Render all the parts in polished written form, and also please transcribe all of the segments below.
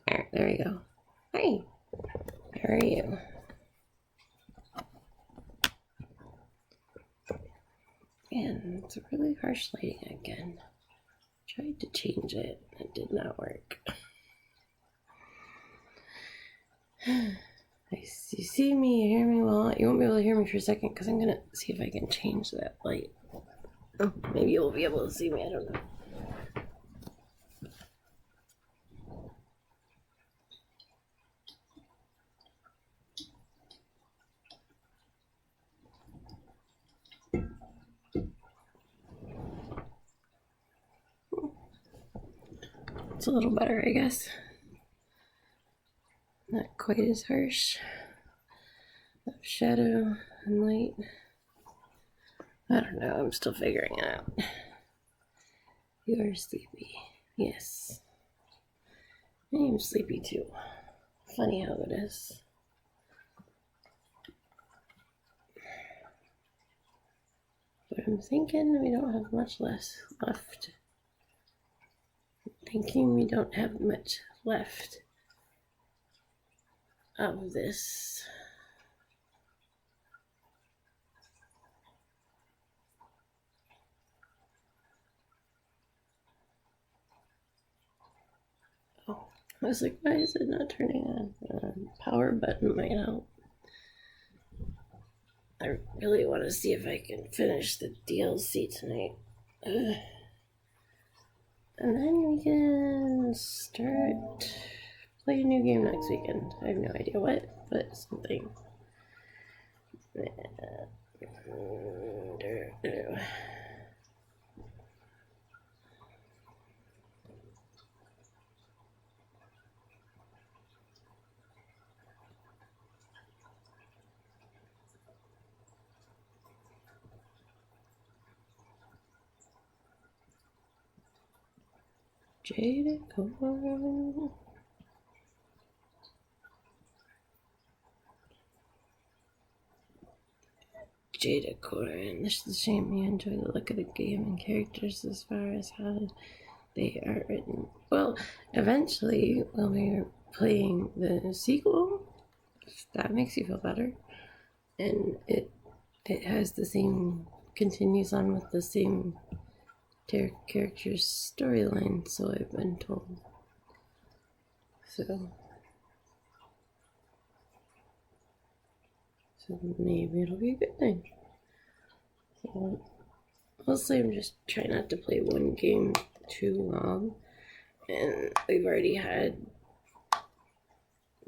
There we go. Hi. How are you? And it's really harsh lighting again. Tried to change it. It did not work. You see me, you hear me well. You won't be able to hear me for a second because I'm going to see if I can change that light. Oh, maybe you'll be able to see me. I don't know. It's a little better, I guess. Not quite as harsh. Shadow and light. I don't know. I'm still figuring it out. You are sleepy. Yes. I am sleepy too. Funny how it is. But I'm thinking we don't have much less left. Thinking we don't have much left of this. Oh, I was like, why is it not turning on? Power button might help. I really want to see if I can finish the DLC tonight. And then we can start play a new game next weekend. I have no idea what, but something. Jada Corin. Jada Corin. This is a shame you enjoy the look of the game and characters as far as how they are written. Well, eventually we'll be playing the sequel, if that makes you feel better. And it has the same, continues on with the same character's storyline, so I've been told. So maybe it'll be a good thing. So mostly I'm just trying not to play one game too long. And we've already had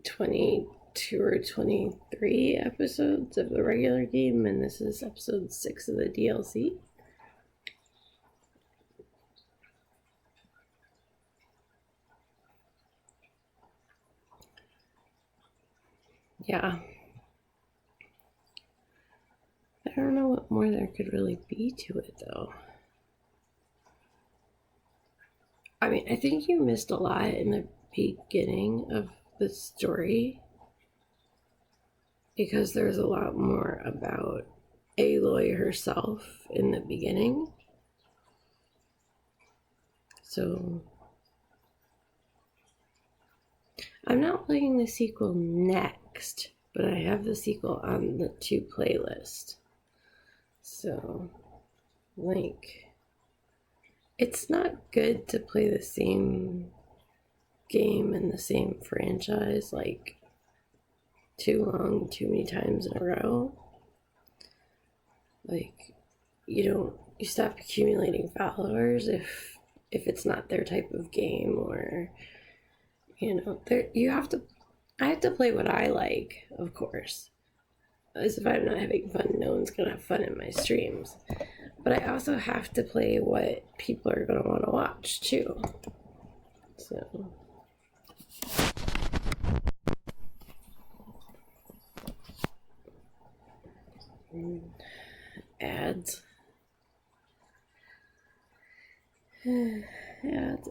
22 or 23 episodes of the regular game, and this is episode 6 of the DLC. Yeah. I don't know what more there could really be to it, though. I mean, I think you missed a lot in the beginning of the story because there's a lot more about Aloy herself in the beginning. So I'm not playing the sequel next, but I have the sequel on the 2 playlist. So, like, it's not good to play the same game in the same franchise, like, too long, too many times in a row. Like, you stop accumulating followers if it's not their type of game, or I have to play what I like, of course. As if I'm not having fun, no one's gonna have fun in my streams. But I also have to play what people are gonna want to watch too. So ads. ads.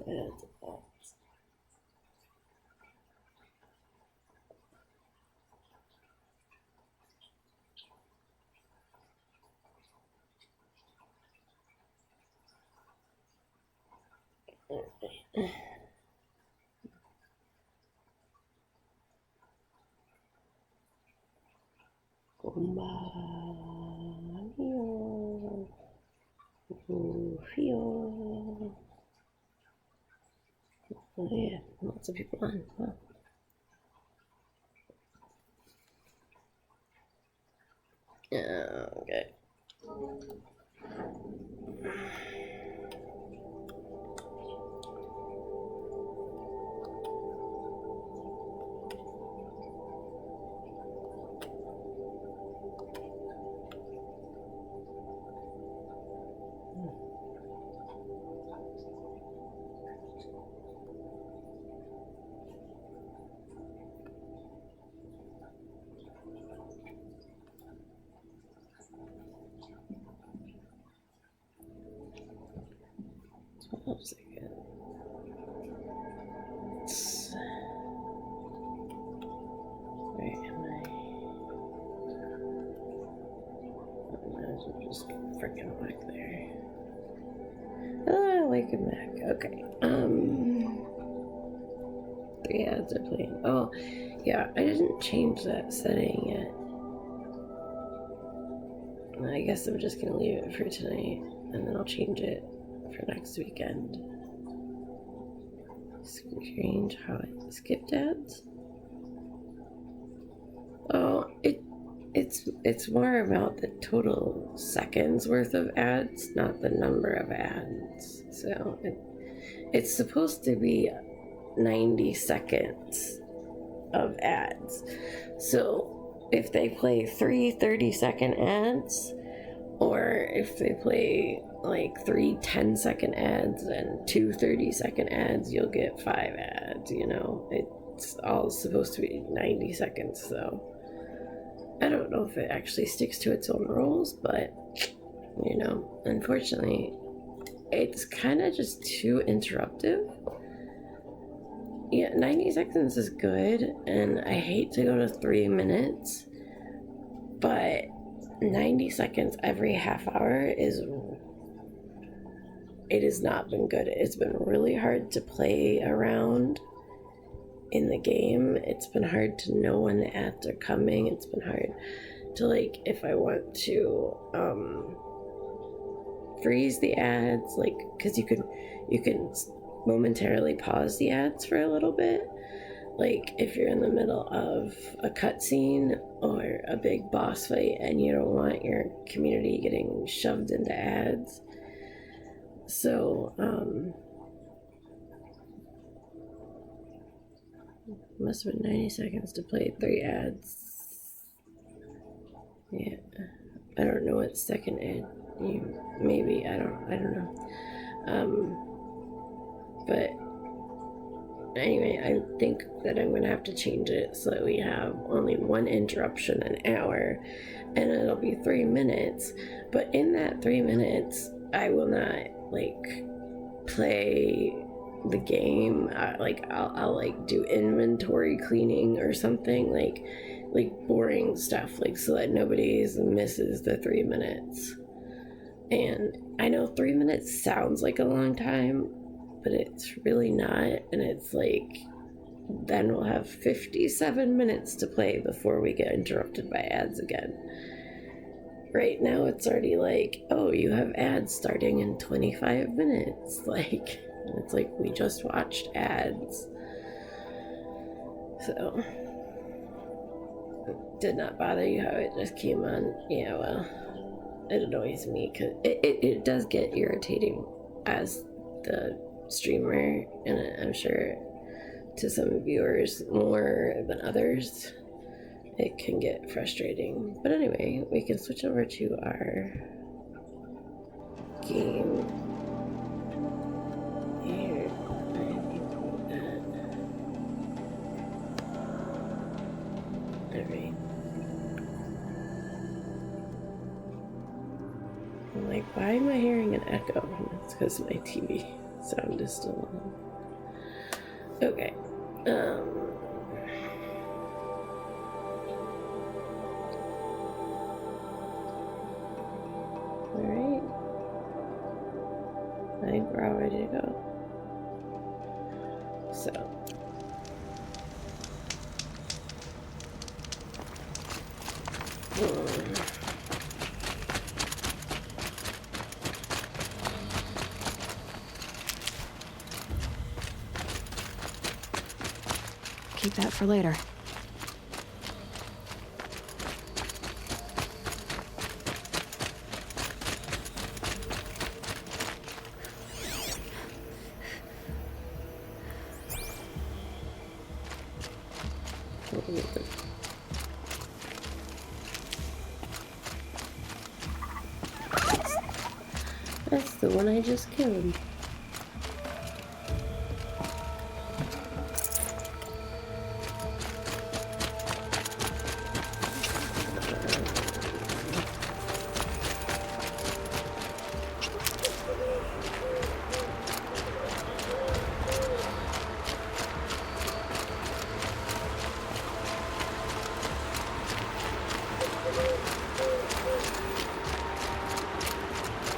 Feel. Oh yeah, lots of people on. Wow. Okay. Where am I? Just freaking back there. Hello, welcome back. Okay. 3 ads are playing. Oh, yeah, I didn't change that setting yet. I guess I'm just gonna leave it for tonight, and then I'll change it for next weekend. Change how I skipped ads. Oh, it's more about the total seconds worth of ads, not the number of ads. So it's supposed to be 90 seconds of ads. So if they play 3 30-second ads, or if they play like 3 10-second ads and 2 30-second ads, you'll get 5 ads, you know. It's all supposed to be 90 seconds, so I don't know if it actually sticks to its own rules, but you know, unfortunately, it's kind of just too interruptive. Yeah, 90 seconds is good, and I hate to go to 3 minutes, but 90 seconds every half hour it has not been good. It's been really hard to play around in the game. It's been hard to know when the ads are coming. It's been hard to, like, if I want to freeze the ads, like, because you can momentarily pause the ads for a little bit, like if you're in the middle of a cutscene or a big boss fight and you don't want your community getting shoved into ads. So must have been 90 seconds to play 3 ads. Yeah, I don't know what second ad maybe I don't know. But anyway, I think that I'm gonna have to change it so that we have only 1 interruption an hour, and it'll be 3 minutes. But in that 3 minutes, I will not like play the game. I'll like do inventory cleaning or something, like boring stuff, like so that nobody misses the 3 minutes. And I know 3 minutes sounds like a long time, but it's really not. And it's like, then we'll have 57 minutes to play before we get interrupted by ads again. Right now it's already like, oh, you have ads starting in 25 minutes. Like, it's like we just watched ads. So it did not bother you how it just came on. Yeah, well, it annoys me because it does get irritating as the streamer, and I'm sure to some viewers more than others it can get frustrating. But anyway, we can switch over to our game here. Alright. I'm like, why am I hearing an echo? It's because my TV sound is still on. Okay. Alright. I think we're all ready to go. So. keep that for later. That's the one I just killed.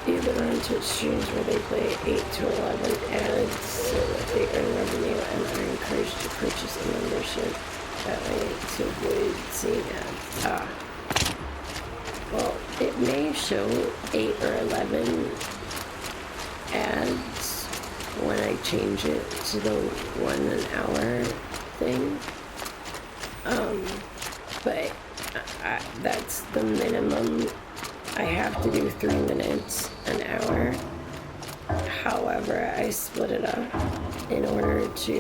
Even on Twitch streams where they play 8 to 11 ads so that they earn revenue and are encouraged to purchase a membership that way to avoid seeing ads. Well, it may show 8 or 11 ads when I change it to the 1 an hour thing. But that's the minimum. I have to do 3 minutes an hour. However, I split it up in order to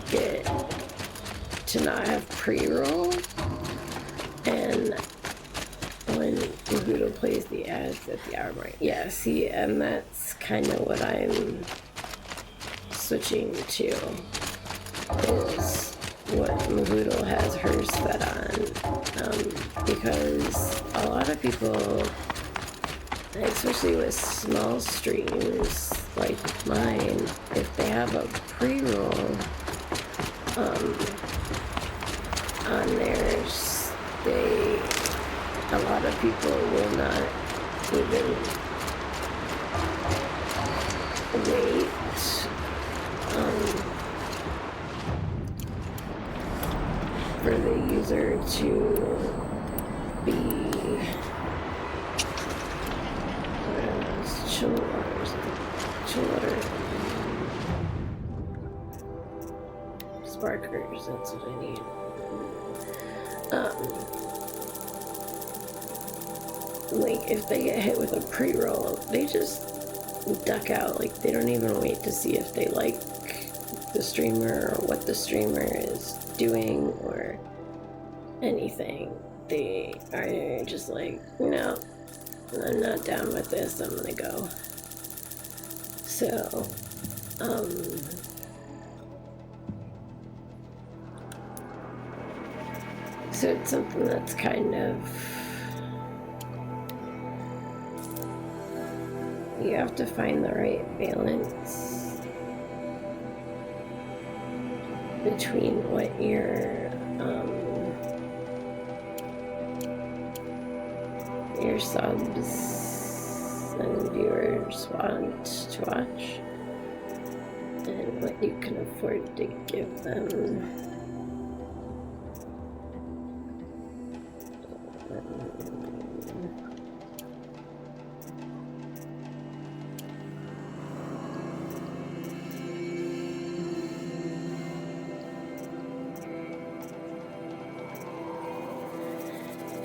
get to not have pre-roll. And when Naruto plays the ads at the hour mark, yeah, see, and that's kind of what I'm switching to, is what Mahoodle has hers set on, because a lot of people, especially with small streams like mine, if they have a pre-roll on theirs, a lot of people will not even wait for the user to be sparkers, that's what I need. Like, if they get hit with a pre-roll, they just duck out. Like, they don't even wait to see if they like the streamer or what the streamer is doing or anything. They are just like, no, I'm not down with this, I'm gonna go. So, so it's something that's kind of, you have to find the right balance between what your subs and viewers want to watch and what you can afford to give them.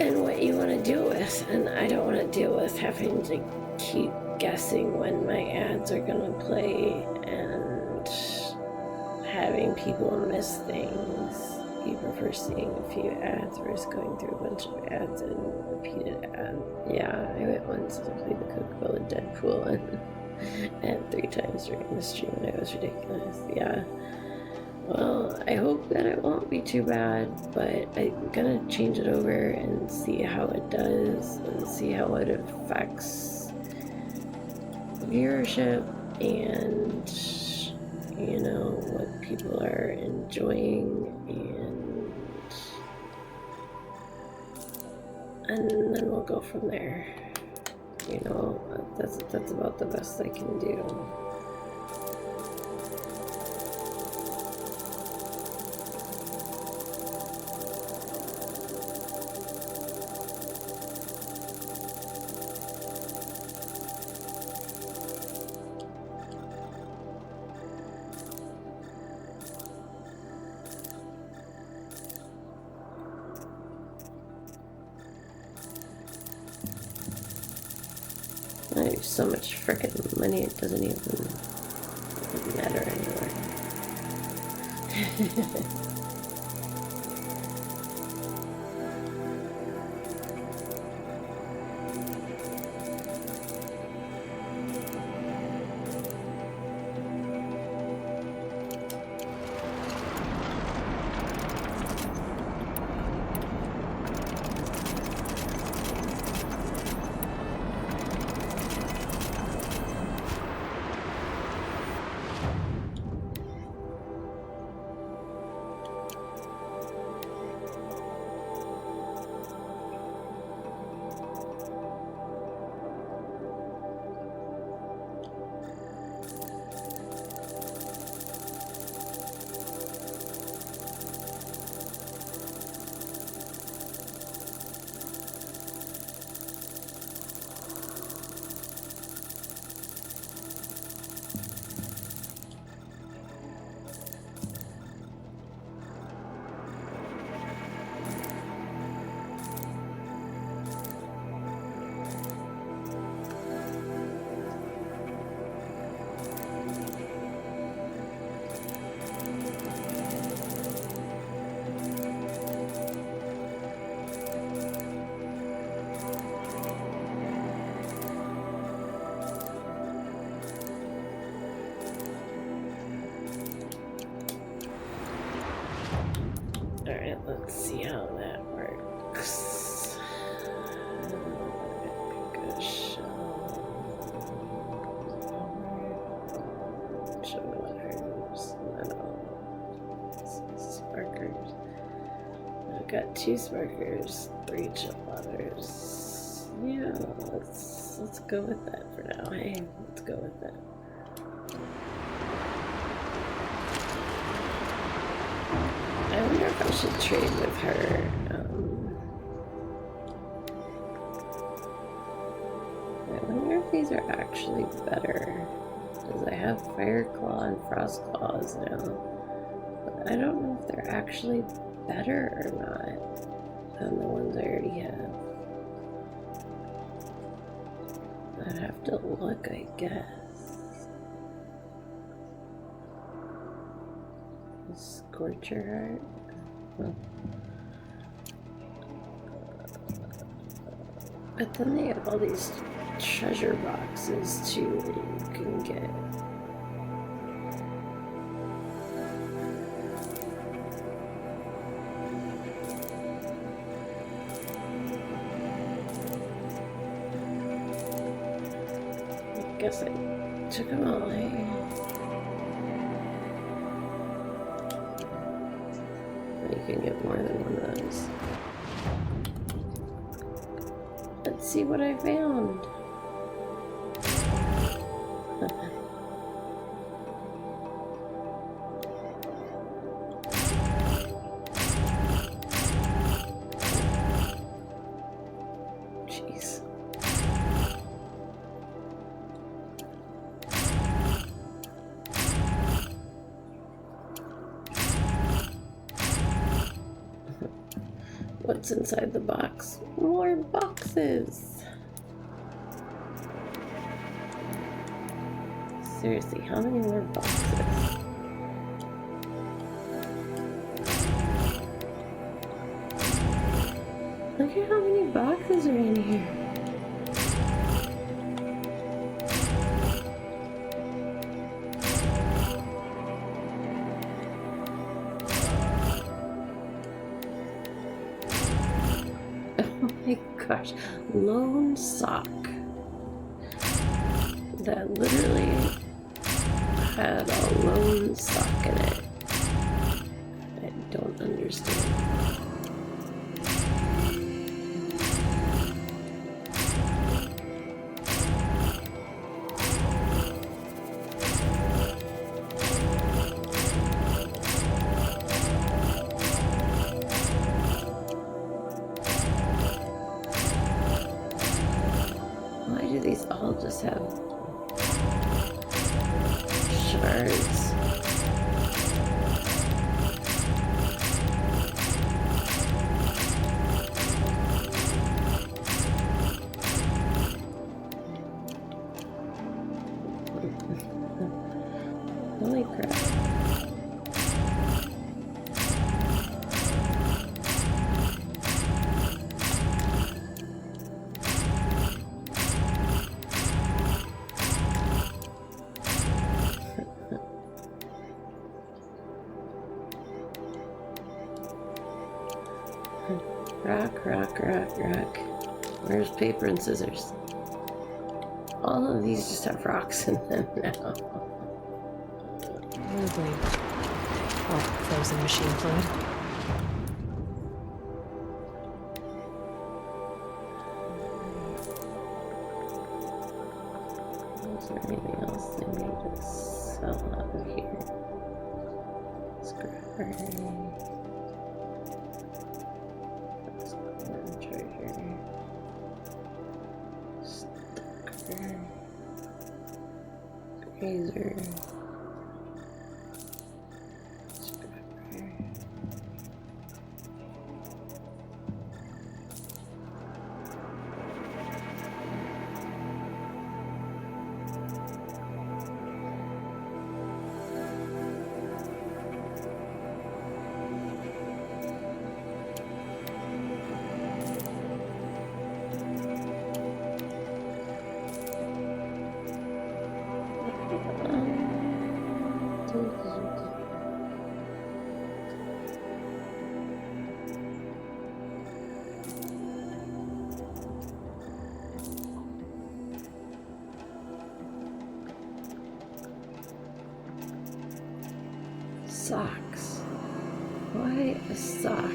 And what you want to deal with, and I don't want to deal with having to keep guessing when my ads are going to play and having people miss things. You prefer seeing a few ads versus going through a bunch of ads and repeated ads. Yeah, I went once to play the Coca-Cola Deadpool and 3 times during the stream, and it was ridiculous. Yeah. Well, I hope that it won't be too bad, but I'm gonna change it over and see how it does and see how it affects viewership and, you know, what people are enjoying, and then we'll go from there. You know, that's about the best I can do. so much frickin' money it doesn't even matter anymore. Alright, let's see how that works. Show letters, sparkers. I've got 2 sparkers, 3 chip letters. Yeah, let's go with that for now. Hey, let's go with that. I wonder if I should trade with her. I wonder if these are actually better. Because I have Fire Claw and Frost Claws now. But I don't know if they're actually better or not than the ones I already have. I'd have to look, I guess. Scorcher Heart. But then they have all these treasure boxes too that you can get. I guess I took them all, eh? You can get more than one of those. Let's see what I found. Jeez. What's inside the box? More boxes! Seriously, how many more boxes? Look at how many boxes are in here. Oh my gosh, Lone Sock. That literally had a lone sock in it. I don't understand. Why do these all just have shards? Rock, rock, rock, rock. Where's paper and scissors? All of these just have rocks in them now. Probably. Oh, frozen machine fluid. Is there anything else they need to sell out of here? Scrapper. That's corn treasure. Stucker. Grazer. Scrapper. Socks. Why a sock?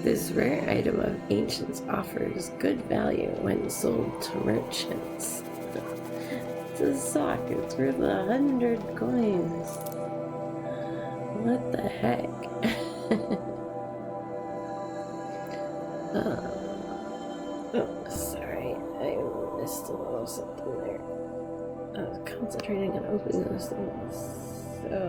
This rare item of ancients offers good value when sold to merchants. It's a sock. It's worth 100 coins. What the heck? Oh, sorry. I missed a little something there. I was concentrating on opening those things. So,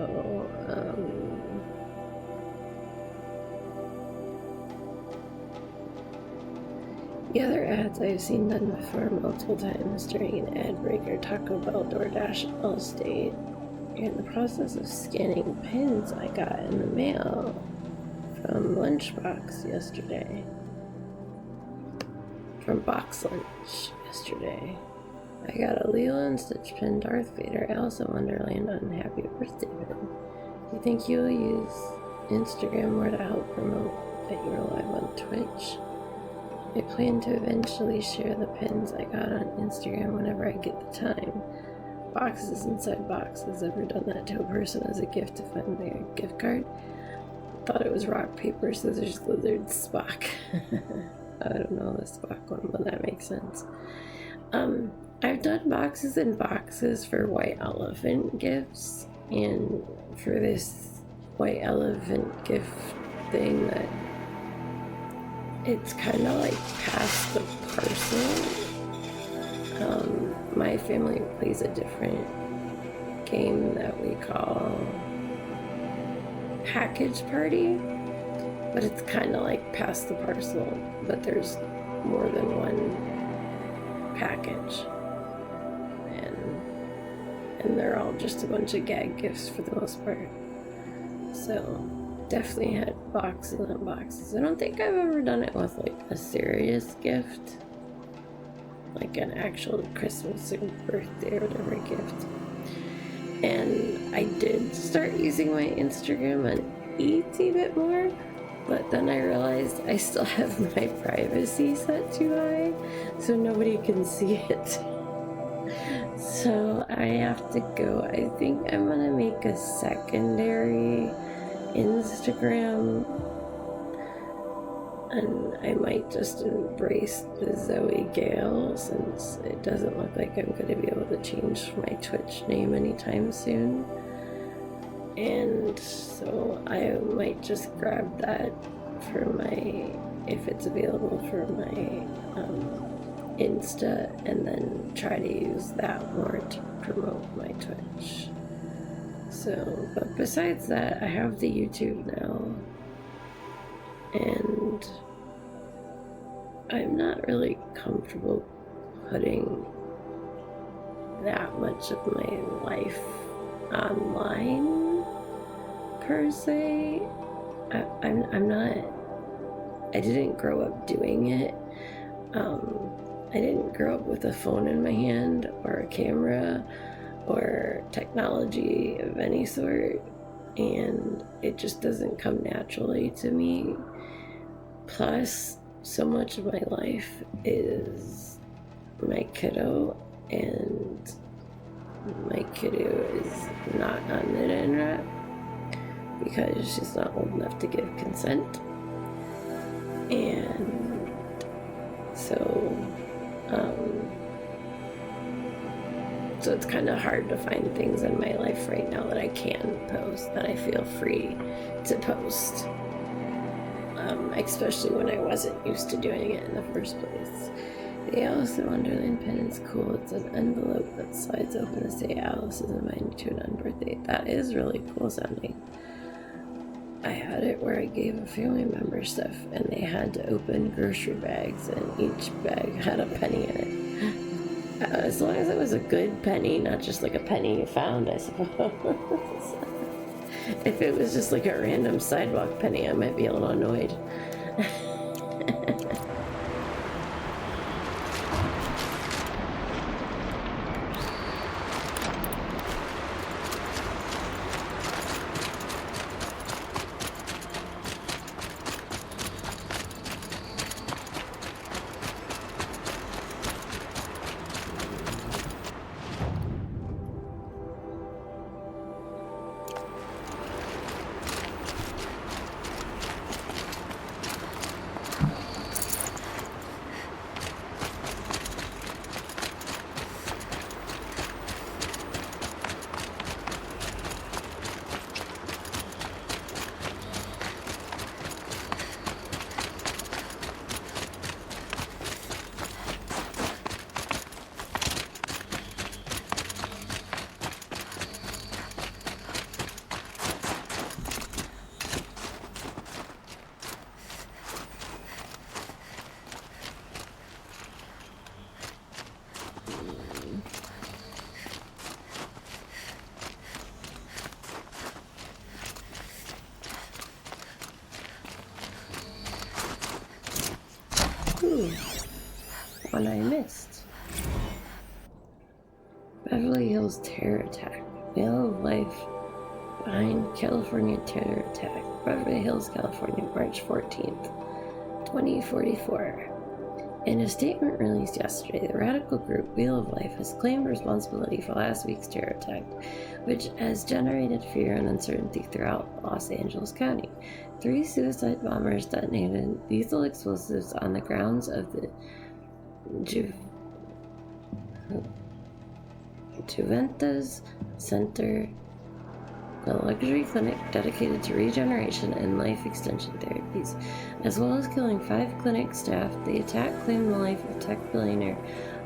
the other ads I've seen done before multiple times during an ad break are Taco Bell, DoorDash, Allstate. In the process of scanning pins I got in the mail from Lunchbox yesterday. From Box Lunch yesterday. I got a Lilo and Stitch pin, Darth Vader, Alice in Wonderland on Happy Birthday pin. Do you think you'll use Instagram more to help promote that you're live on Twitch? I plan to eventually share the pins I got on Instagram whenever I get the time. Boxes inside boxes. Ever done that to a person as a gift to find their gift card? Thought it was rock, paper, scissors, lizard, Spock. I don't know the Spock one, but that makes sense. I've done boxes and boxes for White Elephant gifts, and for this White Elephant gift thing that it's kind of like past the parcel. My family plays a different game that we call Package Party, but it's kind of like past the parcel, but there's more than one package, and they're all just a bunch of gag gifts for the most part. So definitely had boxes and boxes. I don't think I've ever done it with like a serious gift, like an actual Christmas or birthday or whatever gift. And I did start using my Instagram on a bit more, but then I realized I still have my privacy set too high, so nobody can see it. So I have to go. I think I'm gonna make a secondary Instagram, and I might just embrace the Zoe Gale, since it doesn't look like I'm going to be able to change my Twitch name anytime soon. And so I might just grab that for my, if it's available for my Insta, and then try to use that more to promote my Twitch. So, but besides that, I have the YouTube now, and I'm not really comfortable putting that much of my life online, per se. I'm not, I didn't grow up doing it. I didn't grow up with a phone in my hand, or a camera, or technology of any sort, and it just doesn't come naturally to me. Plus, so much of my life is my kiddo, and my kiddo is not on the internet because she's not old enough to give consent. And so it's kind of hard to find things in my life right now that I can post, that I feel free to post. Especially when I wasn't used to doing it in the first place. The Alice in Wonderland pen is cool. It's an envelope that slides open to say Alice is invited to an unbirthday. That is really cool sounding. I had it where I gave a family member stuff, and they had to open grocery bags, and each bag had a penny in it. As long as it was a good penny, not just like a penny you found, I suppose. If it was just like a random sidewalk penny, I might be a little annoyed. One I missed. Beverly Hills terror attack. Veil of life behind California terror attack. Beverly Hills, California, March 14th, 2044. In a statement released yesterday, the radical group Wheel of Life has claimed responsibility for last week's terror attack, which has generated fear and uncertainty throughout Los Angeles County. 3 suicide bombers detonated lethal explosives on the grounds of the Juventus Center, a luxury clinic dedicated to regeneration and life extension therapies. As well as killing 5 clinic staff, the attack claimed the life of tech billionaire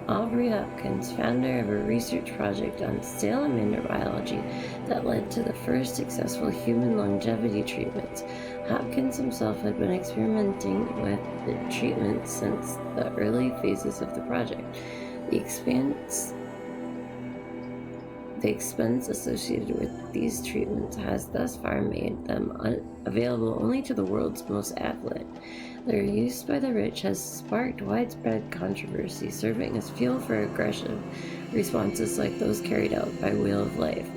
Aubrey Hopkins, founder of a research project on salamander biology that led to the first successful human longevity treatments. Hopkins himself had been experimenting with the treatment since the early phases of the project. The expense associated with these treatments has thus far made them available only to the world's most affluent. Their use by the rich has sparked widespread controversy, serving as fuel for aggressive responses like those carried out by Wheel of Life.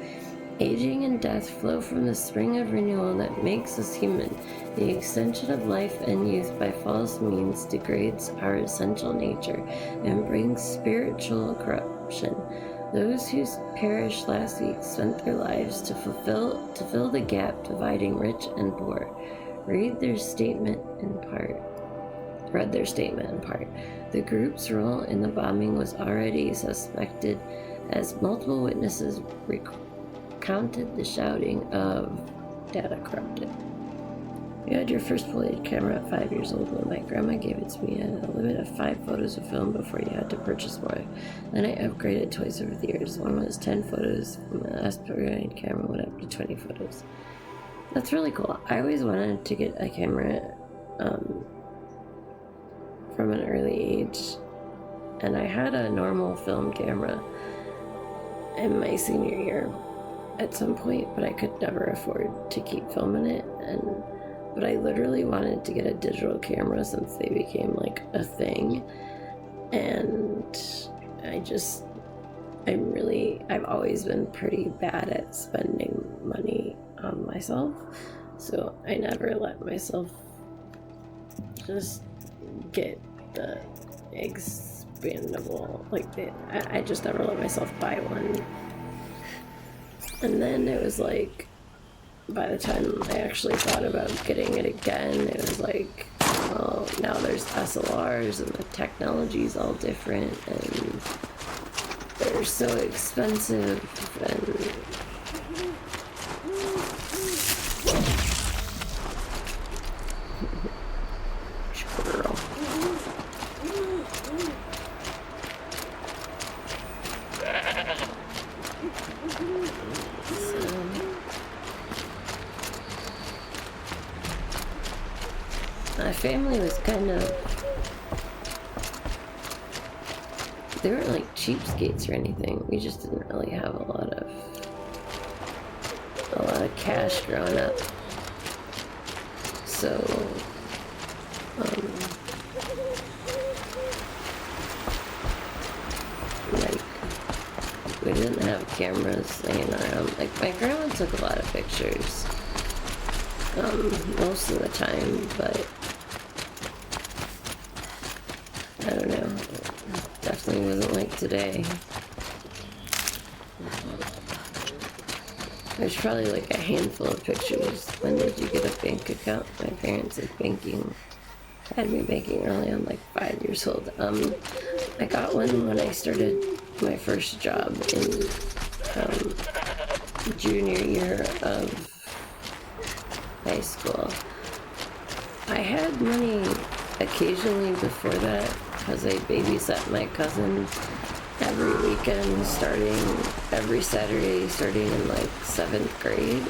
Aging and death flow from the spring of renewal that makes us human. The extension of life and youth by false means degrades our essential nature and brings spiritual corruption. Those who perished last week spent their lives to fill the gap dividing rich and poor. Read their statement in part. The group's role in the bombing was already suspected, as multiple witnesses recounted the shouting of data corrupted. We had your first Polaroid camera at 5 years old when my grandma gave it to me. I had a limit of 5 photos of film before you had to purchase more. Then I upgraded twice over the years. One was 10 photos. My last Polaroid camera went up to 20 photos. That's really cool. I always wanted to get a camera from an early age. And I had a normal film camera in my senior year at some point, but I could never afford to keep filming it. But I literally wanted to get a digital camera since they became like a thing. And I've always been pretty bad at spending money on myself. So I never let myself just get the expandable, like I just never let myself buy one. And then it was like, by the time I actually thought about getting it again, it was like, well, now there's SLRs and the technology's all different and they're so expensive and squirrel. My family was kind of, they weren't like cheapskates or anything. We just didn't really have a lot of cash growing up. So like we didn't have cameras laying around. Like my grandma took a lot of pictures most of the time, but I don't know, definitely wasn't like today. There's probably like a handful of pictures. When did you get a bank account? My parents had me banking early. I'm like 5 years old. I got one when I started my first job in junior year of high school. I had money occasionally before that because I babysat my cousin every weekend, every Saturday, starting in like 7th grade.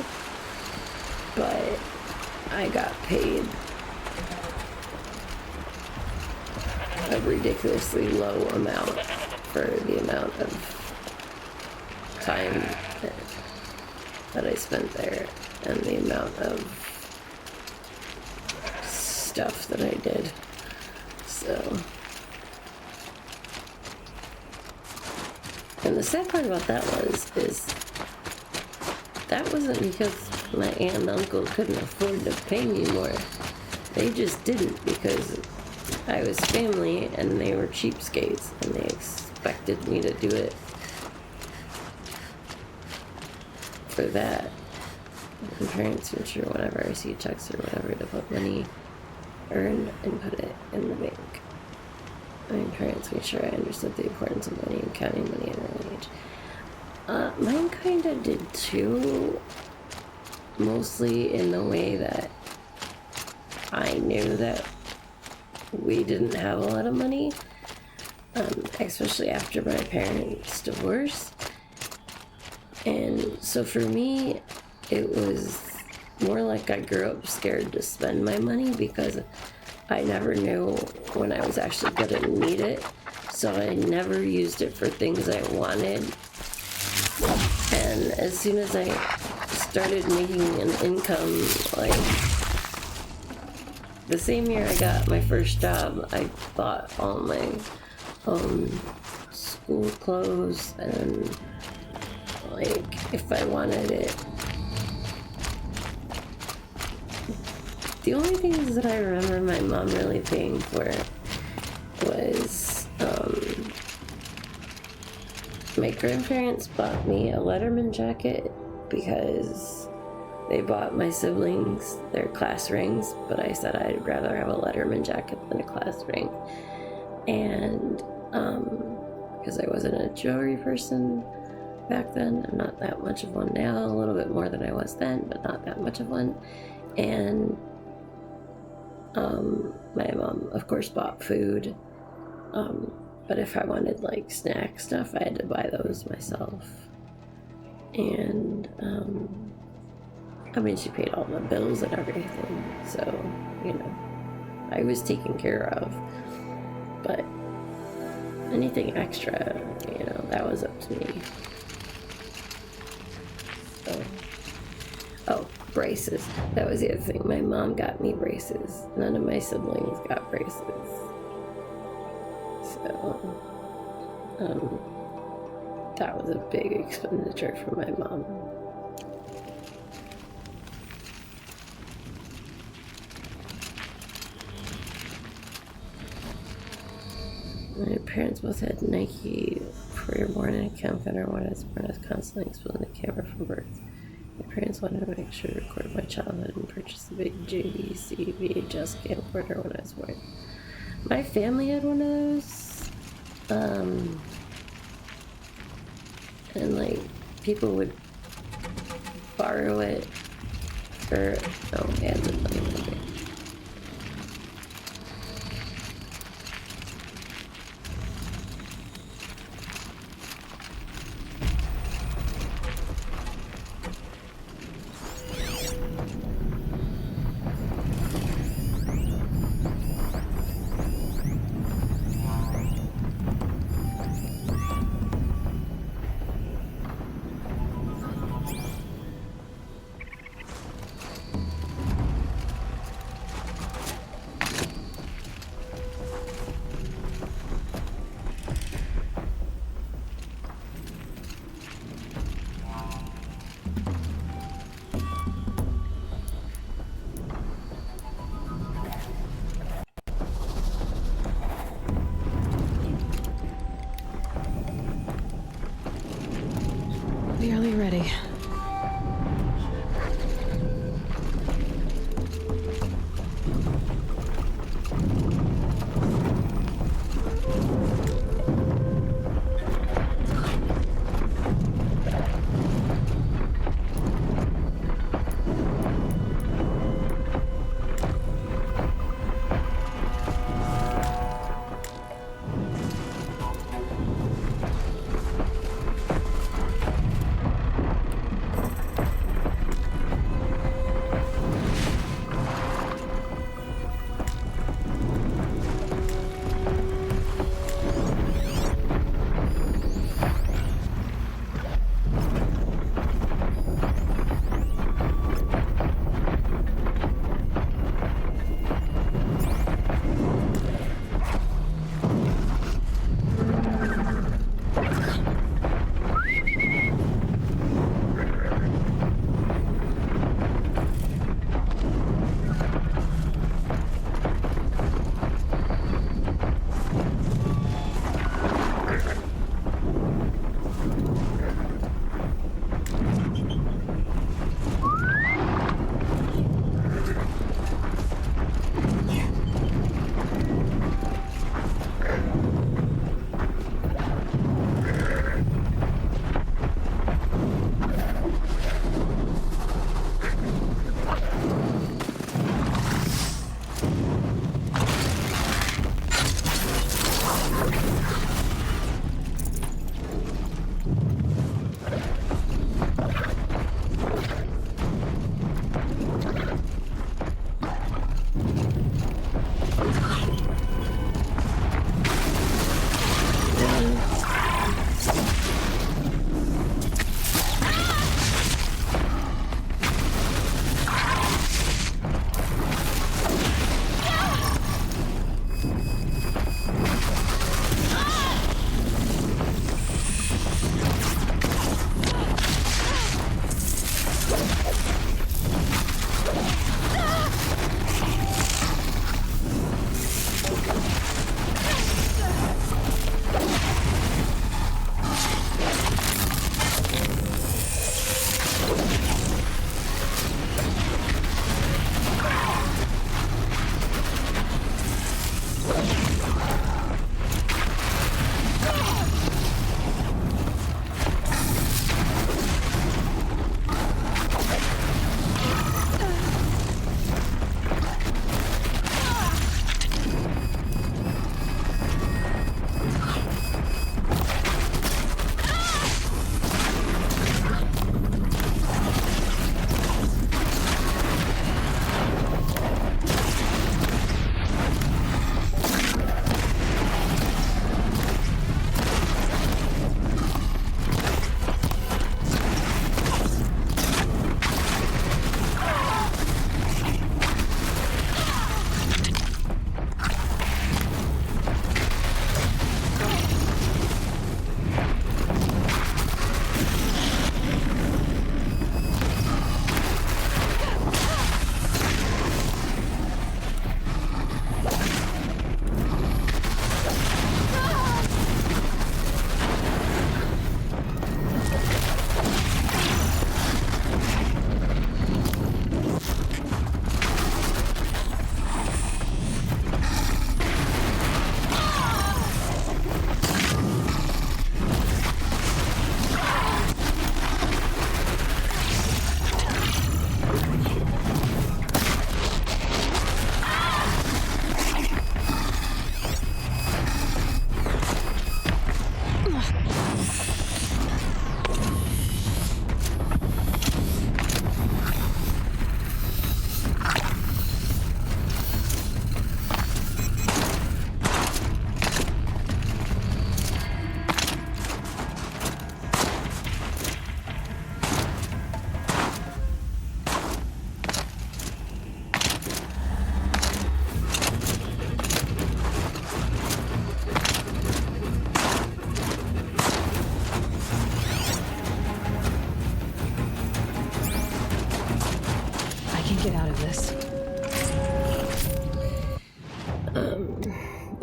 But I got paid a ridiculously low amount for the amount of time that I spent there and the amount of stuff that I did. So, and the sad part about that is that wasn't because my aunt and uncle couldn't afford to pay me more. They just didn't, because I was family and they were cheapskates and they expected me to do it for that. And parents made sure whenever I see checks or whatever to put money earned and put it in the bank. My parents made sure I understood the importance of money and counting money at an early age. Mine kind of did too, mostly in the way that I knew that we didn't have a lot of money, especially after my parents' divorce. And so for me, it was more like I grew up scared to spend my money because I never knew when I was actually going to need it. So I never used it for things I wanted. And as soon as I started making an income, like the same year I got my first job, I bought all my school clothes, and like if I wanted it. The only things that I remember my mom really paying for was my grandparents bought me a Letterman jacket because they bought my siblings their class rings, but I said I'd rather have a Letterman jacket than a class ring. And because I wasn't a jewelry person back then, I'm not that much of one now, a little bit more than I was then, but not that much of one. And my mom, of course, bought food. But if I wanted like snack stuff, I had to buy those myself. And I mean, she paid all the bills and everything, so you know, I was taken care of. But anything extra, you know, that was up to me. So, oh, braces. That was the other thing. My mom got me braces. None of my siblings got braces. So, that was a big expenditure for my mom. My parents both had Nike for your morning account veteran when I was born. I was constantly exposed to the camera from birth. My parents wanted to make sure to record my childhood and purchased a big JVC VHS camcorder when I was born. My family had one of those. And like people would borrow it for ads and money.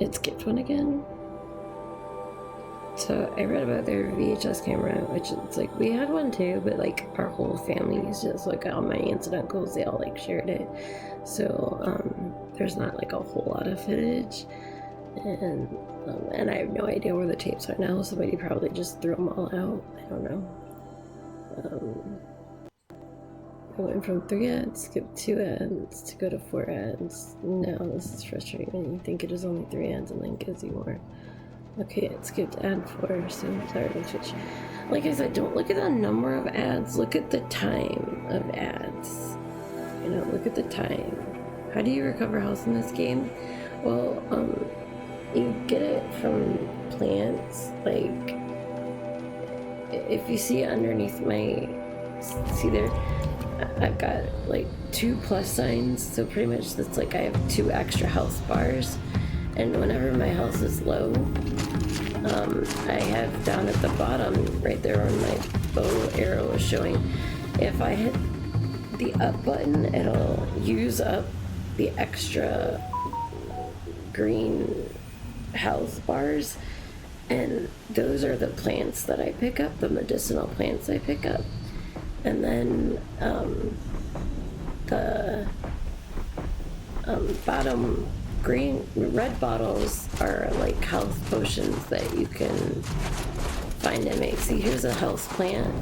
it skipped one again. So I read about their VHS camera, which it's like we had one too, but like our whole family used it. So like all my aunts and uncles, they all like shared it. So there's not like a whole lot of footage, and I have no idea where the tapes are now. Somebody probably just threw them all out. I don't know. I went from 3 ads, skipped 2 ads to go to 4 ads. Now this is frustrating when you think it is only 3 ads and then gives you more. Okay, it skipped ad 4, so sorry to switch. Like I said, don't look at the number of ads, look at the time of ads. You know, look at the time. How do you recover health in this game? Well, you get it from plants. Like, if you see underneath my, see there, I've got like 2 plus signs, so pretty much that's like I have 2 extra health bars, and whenever my health is low, I have down at the bottom right there where my bow arrow is showing, if I hit the up button, it'll use up the extra green health bars, and those are the plants that I pick up, the medicinal plants I pick up. And then the bottom red bottles are like health potions that you can find and make. See, here's a health plant,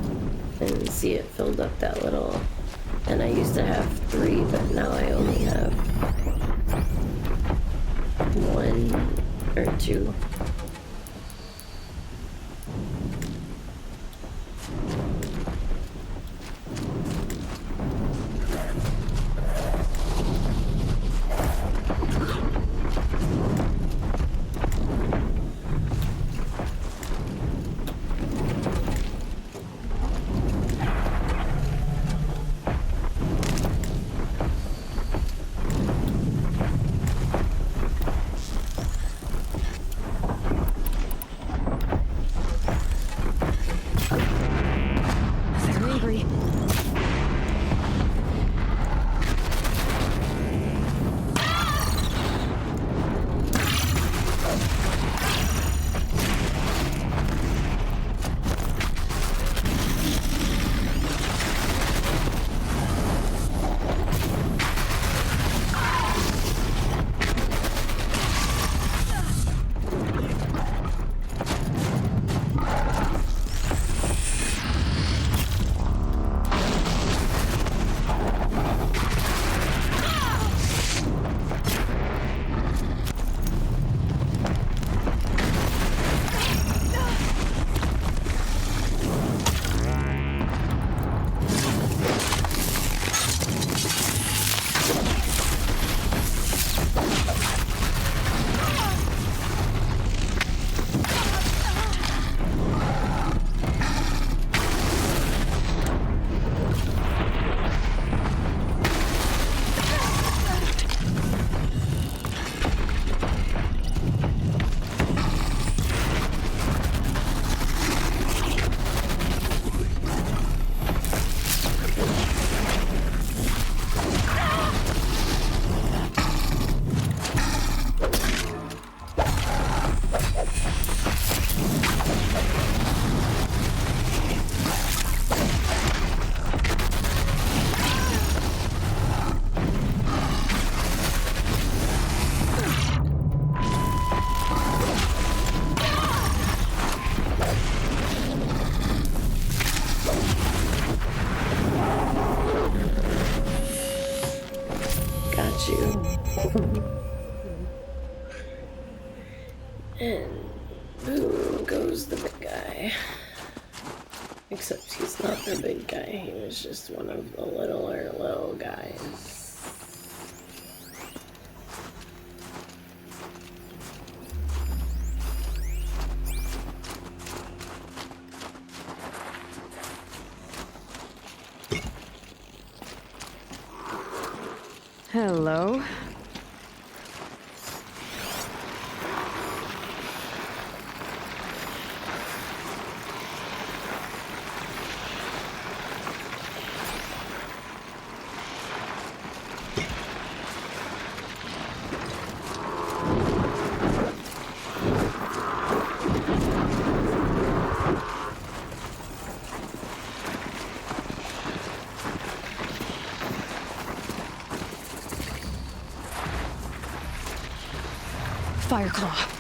and see it filled up that little, and I used to have 3, but now I only have 1 or 2. And boom goes the big guy. Except he's not the big guy, he was just one of the littler little guys. Hello. Fireclaw.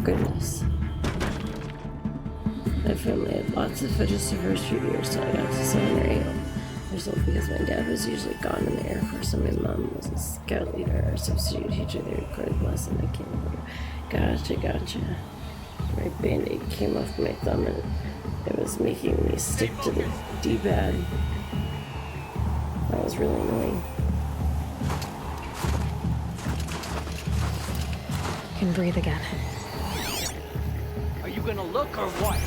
Goodness. My family had lots of footage the first few years till I got to 7 or 8. There's all because my dad was usually gone in the Air Force and my mom was a scout leader or substitute teacher. They recorded lesson I can't remember. Gotcha. My band-aid came off my thumb and it was making me stick to the D-pad. That was really annoying. You can breathe again. Are you gonna look or what?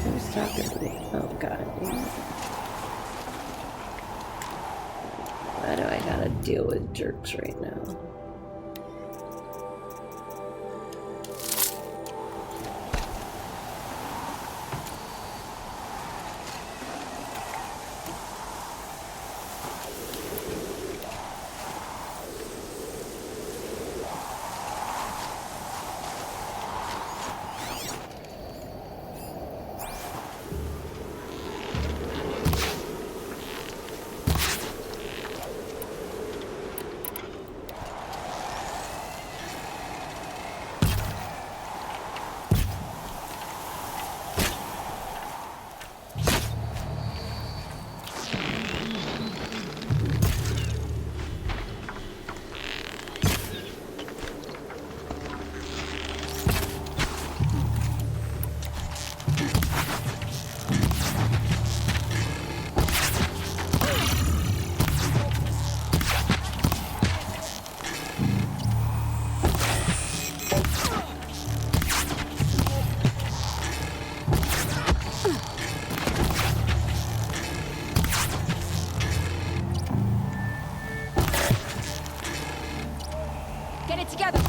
Who's talking to me? Oh god. Why do I gotta deal with jerks right now? Get it together!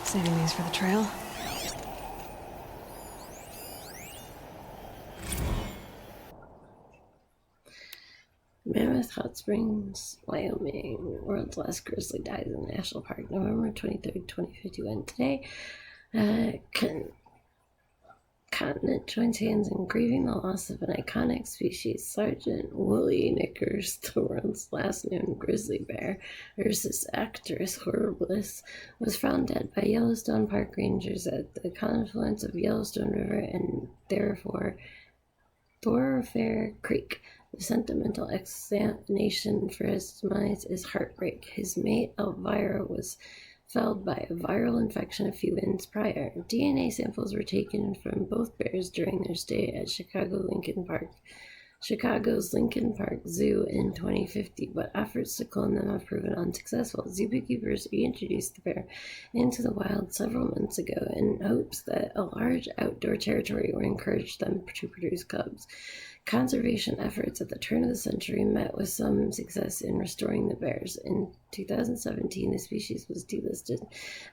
Saving these for the trail. Mammoth Hot Springs, Wyoming. World's last grizzly dies in the national park, November 23rd, 2051. Today, continent joins hands in grieving the loss of an iconic species. Sergeant Wooly Knickers, the world's last known grizzly bear, versus Actress Horribilis, was found dead by Yellowstone Park rangers at the confluence of Yellowstone River and Thoroughfare Creek. The sentimental explanation for his demise is heartbreak. His mate, Elvira, was felled by a viral infection a few months prior. DNA samples were taken from both bears during their stay at Chicago's Lincoln Park Zoo in 2050, but efforts to clone them have proven unsuccessful. Zookeepers reintroduced the bear into the wild several months ago in hopes that a large outdoor territory would encourage them to produce cubs. Conservation efforts at the turn of the century met with some success in restoring the bears. In 2017, the species was delisted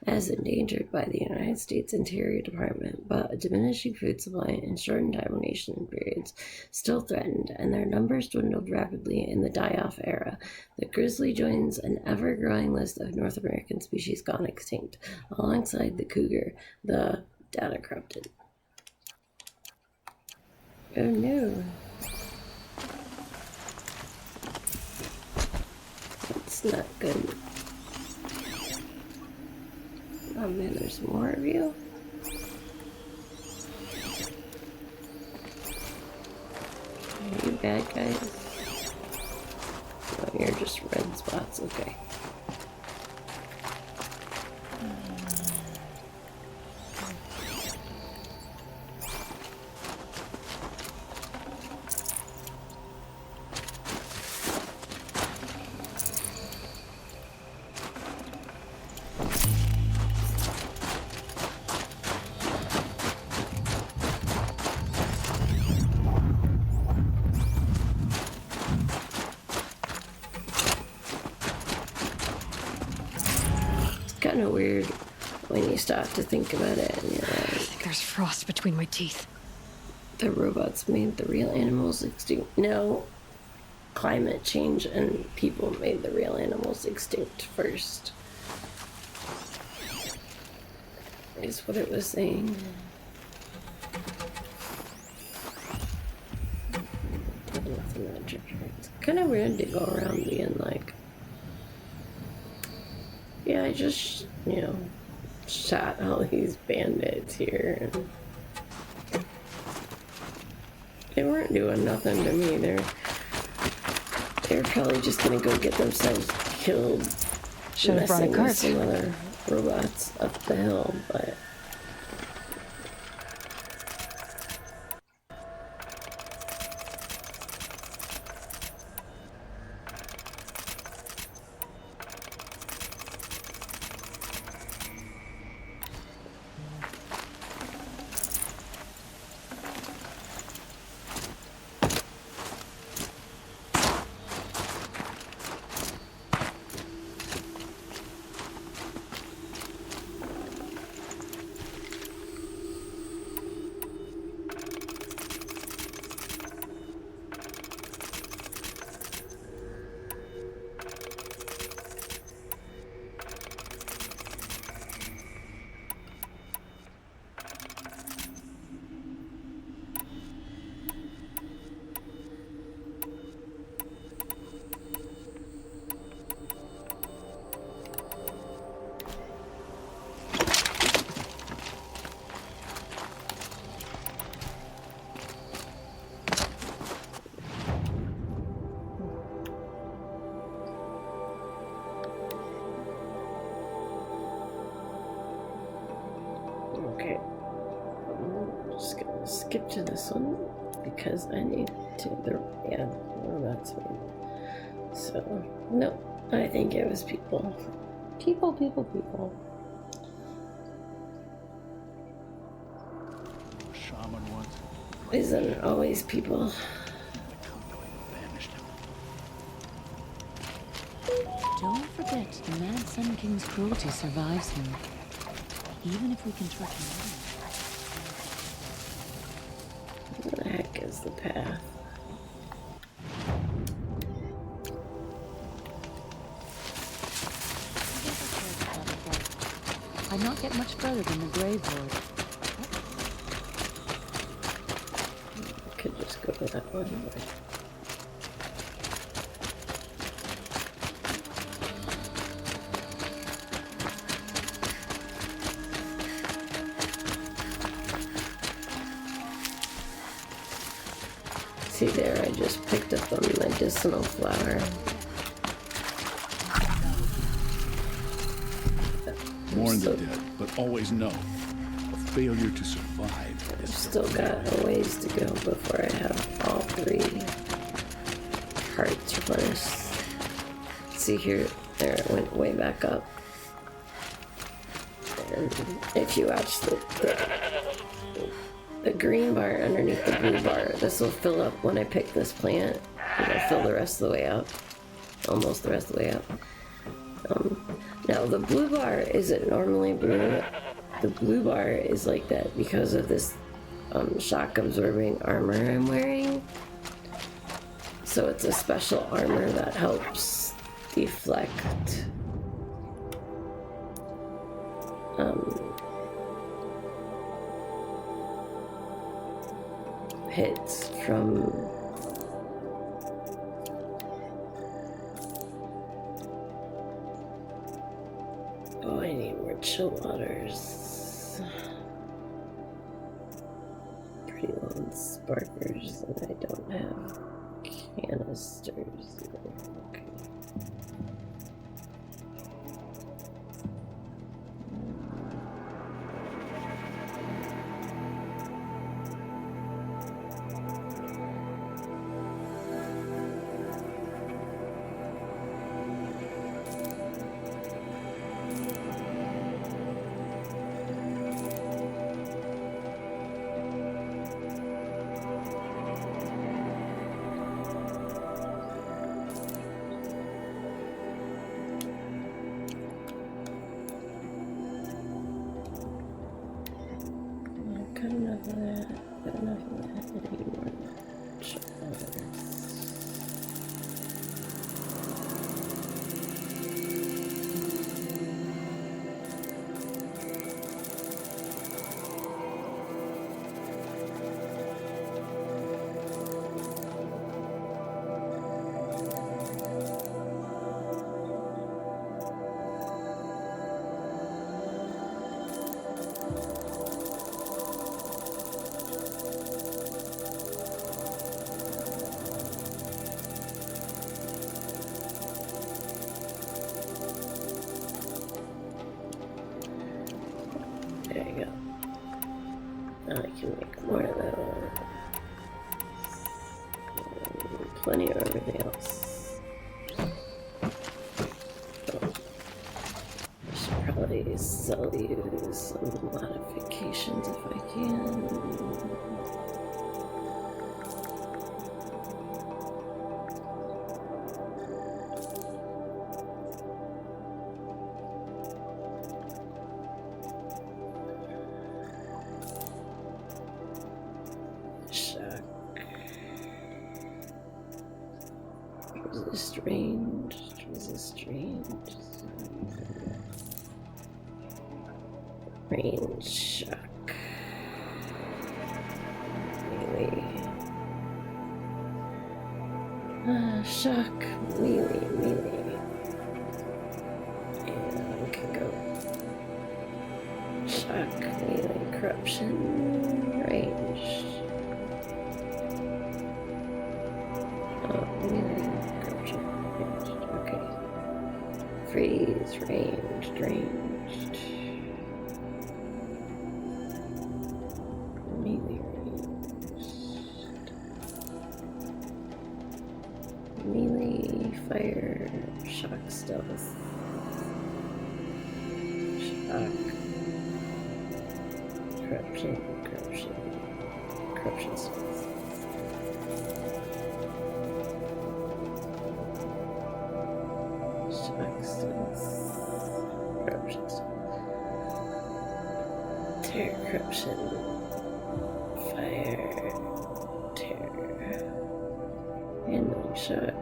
as endangered by the United States Interior Department, but a diminishing food supply and shortened hibernation periods still threatened, and their numbers dwindled rapidly in the die-off era. The grizzly joins an ever-growing list of North American species gone extinct, alongside the cougar. The data corrupted. Oh no. That's not good. Oh man, there's more of you? Are you bad guys? Oh, you're just red spots, okay. Kind of weird when you stop to think about it and you're like, There's frost between my teeth. the robots made the real animals extinct. No, climate change and people made the real animals extinct first, is what it was saying. Nothing that trigger. It's kind of weird to go around being like, yeah, I just, shot all these bandits here. And they weren't doing nothing to me. They're probably just gonna go get themselves killed. Should have brought a messing with cart. some other robots up the hill, but. Okay, I'm just gonna skip to this one because I need to. Yeah, well, that's me. So, no, I think it was people. People. Shaman once. Isn't it always people? Don't forget, the Mad Sun King's cruelty survives him. Even if we can track him down. What the heck is the path? I'd not get much further than the Grave Lord. I could just go to that one. But... See there, I just picked up a medicinal flower. Mourn the dead, but always know a failure to survive I've is still got a ways to go before I have all 3 hearts replenished. See here, there it went way back up. And if you watch the green bar underneath the blue bar, this will fill up when I pick this plant. It'll fill the rest of the way up. Almost the rest of the way up. Now the blue bar isn't normally blue. The blue bar is like that because of this shock absorbing armor I'm wearing. So it's a special armor that helps deflect hits from I need more chill waters. Pretty long sparkers, and I don't have canisters. Okay. Got enough of that. Got enough of that. I need more chill waters. plenty of everything else. I should probably sell you some modifications if I can. Range shock. Melee. Shock. Melee. And we can go. Shock. Melee. Corruption. Range. Oh, melee. Corruption. Ranged. Okay. Freeze. Ranged. Melee, fire, shock, stealth, shock, corruption, stealth. Shock, stealth, corruption, stealth. Terror, corruption, fire, terror, handling, shock.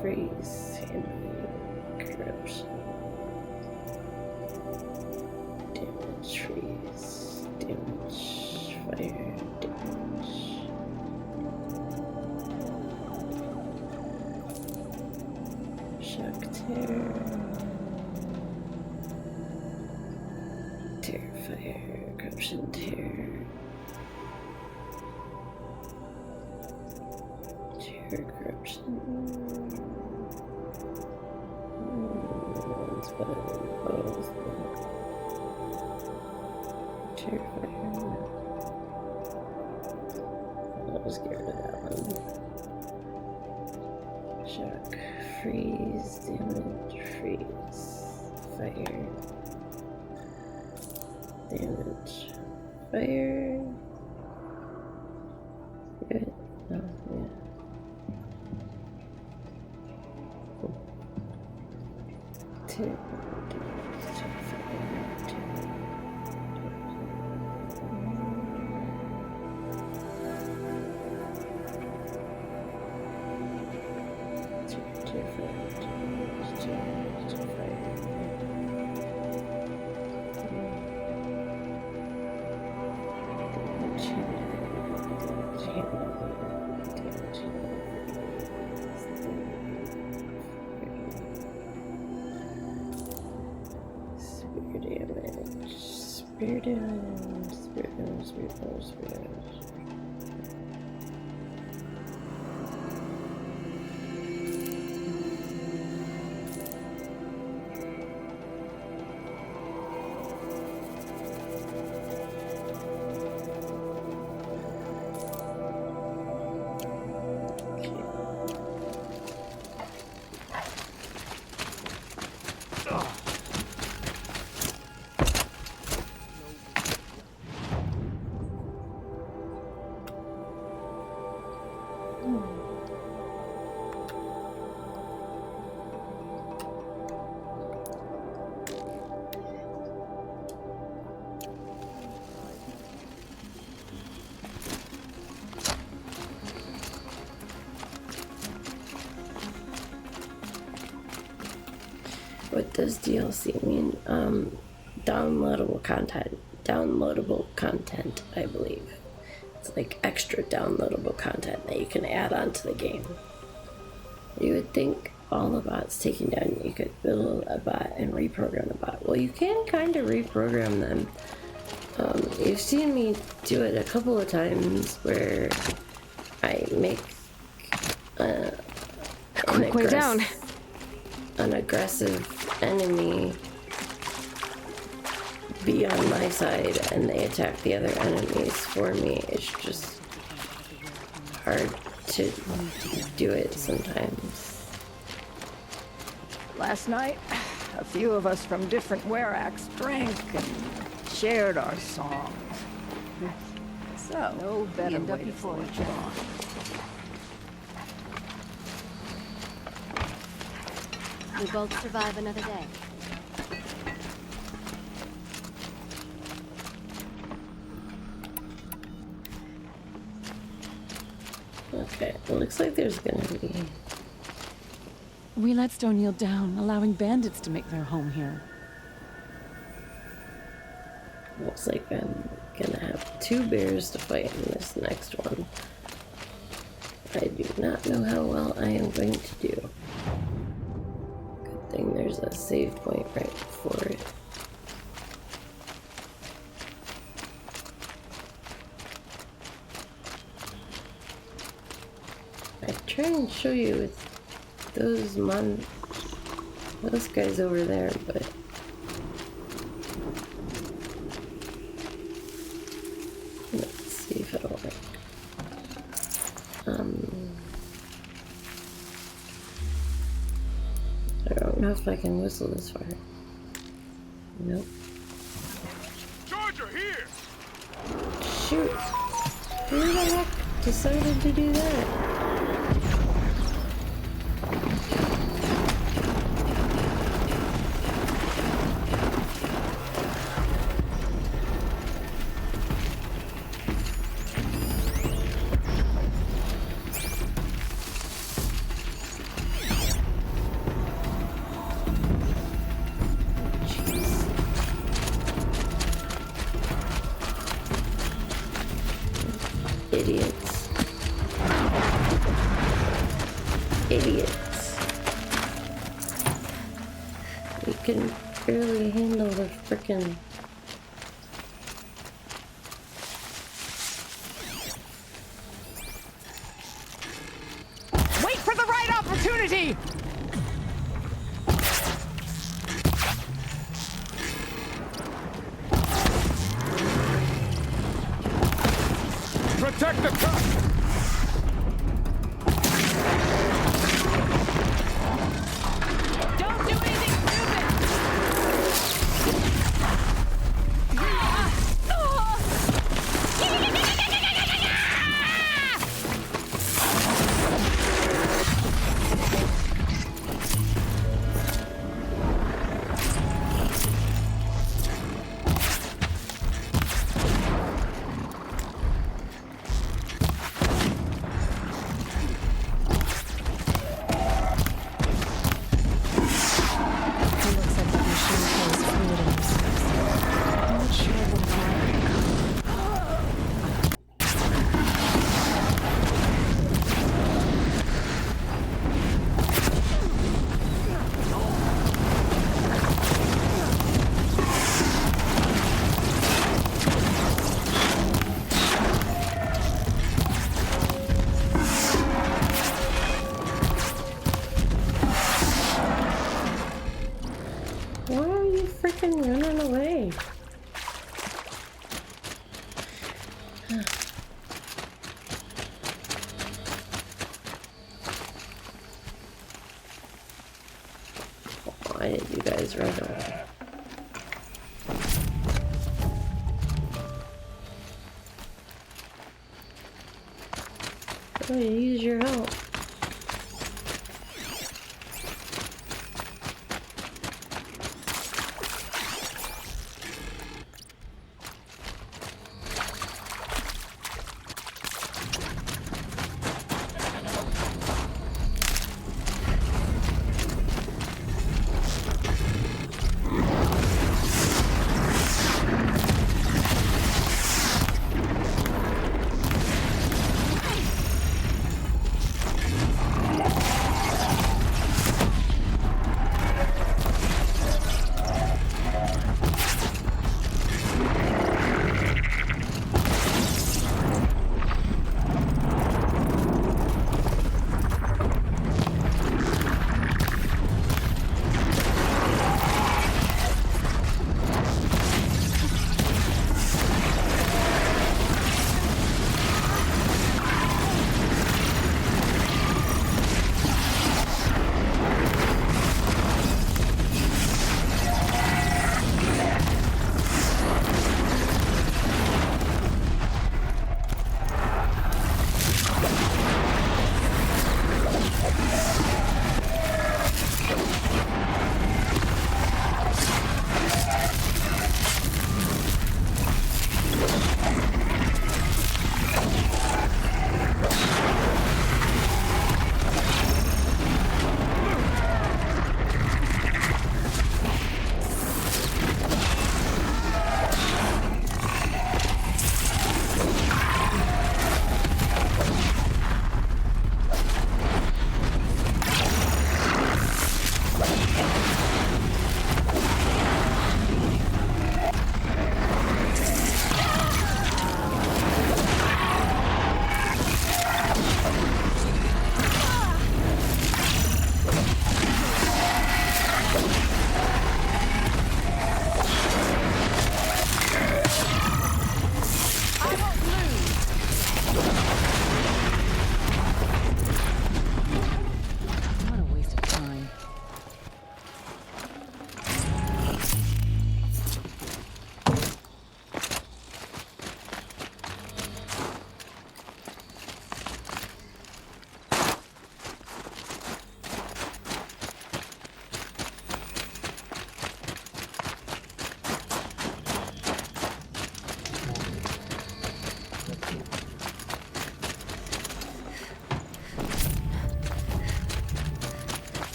Freeze, handling, corruption, damage, freeze, damage, fire, damage, shock, terror, fire, corruption, terror, corruption. It's better than both. Terrifying. I'll just get rid of that one. Shock. Freeze. Damage. Freeze. Fire. Damage. Fire. Good. Oh, yeah. Two. Spirit damage. What does DLC mean? Downloadable content, I believe. It's like extra downloadable content that you can add onto the game. You would think all the bots taking down, you could build a bot and reprogram the bot. Well, you can kind of reprogram them. You've seen me do it a couple of times where I make A quick way down. An aggressive enemy be on my side and they attack the other enemies for me. It's just hard to do it sometimes. Last night, a few of us from different Weraks drank and shared our songs. So, no better end up way to before forge each other. on. We both survive another day. Okay, it looks like there's gonna be... We let Stone Yield down, allowing bandits to make their home here. Looks like I'm gonna have 2 bears to fight in this next one. I do not know how well I am going to do. Good thing there's a save point right before it. I try and show you with those guys over there, but let's see if it'll work. I don't know if I can whistle this far. Nope. Charger, here! Shoot! Who the heck decided to do that? Idiots. Idiots. We can barely handle the frickin'... Wait for the right opportunity! Protect the cup! Don't do anything stupid! Why are you freaking running away? Why did you guys run away? Oh, use your help.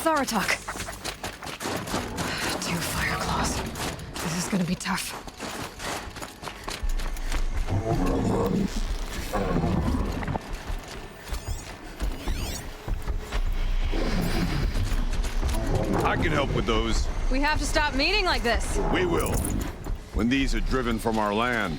Zaratok. 2 fire claws. This is gonna be tough. I can help with those. We have to stop meeting like this. We will. When these are driven from our land.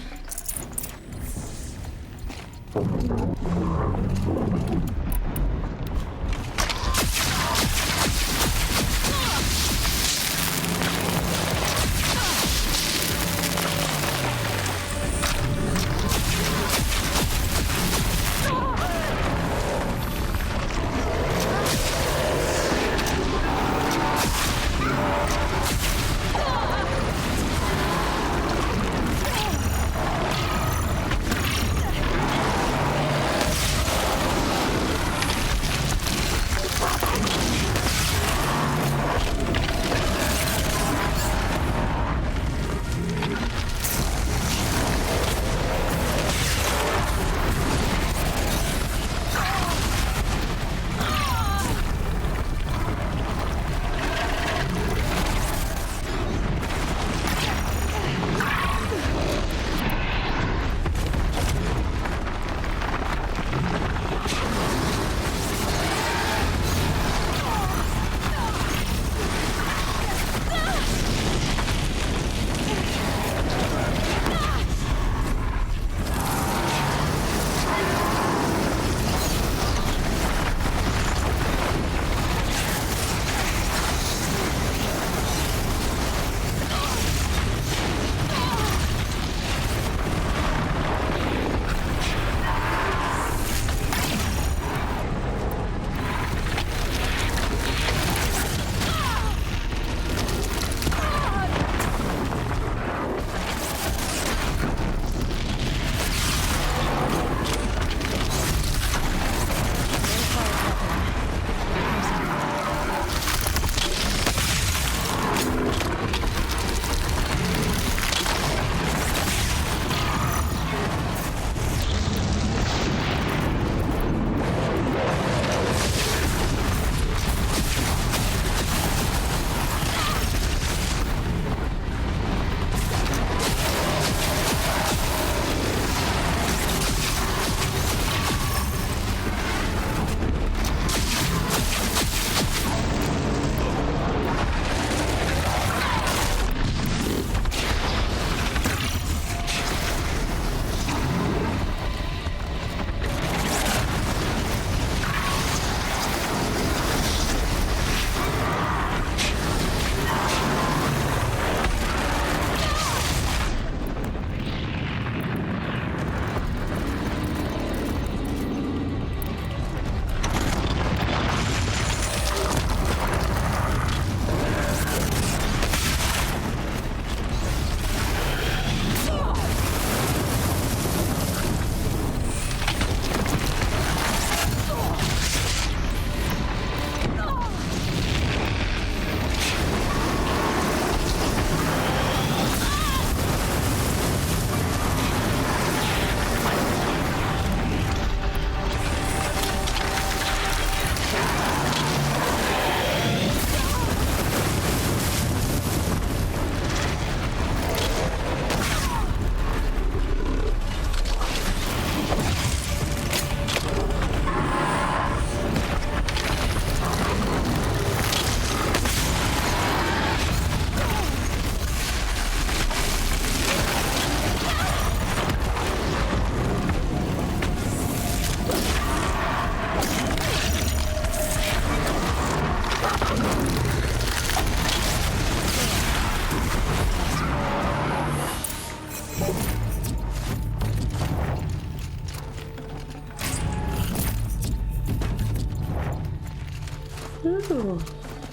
Ooh,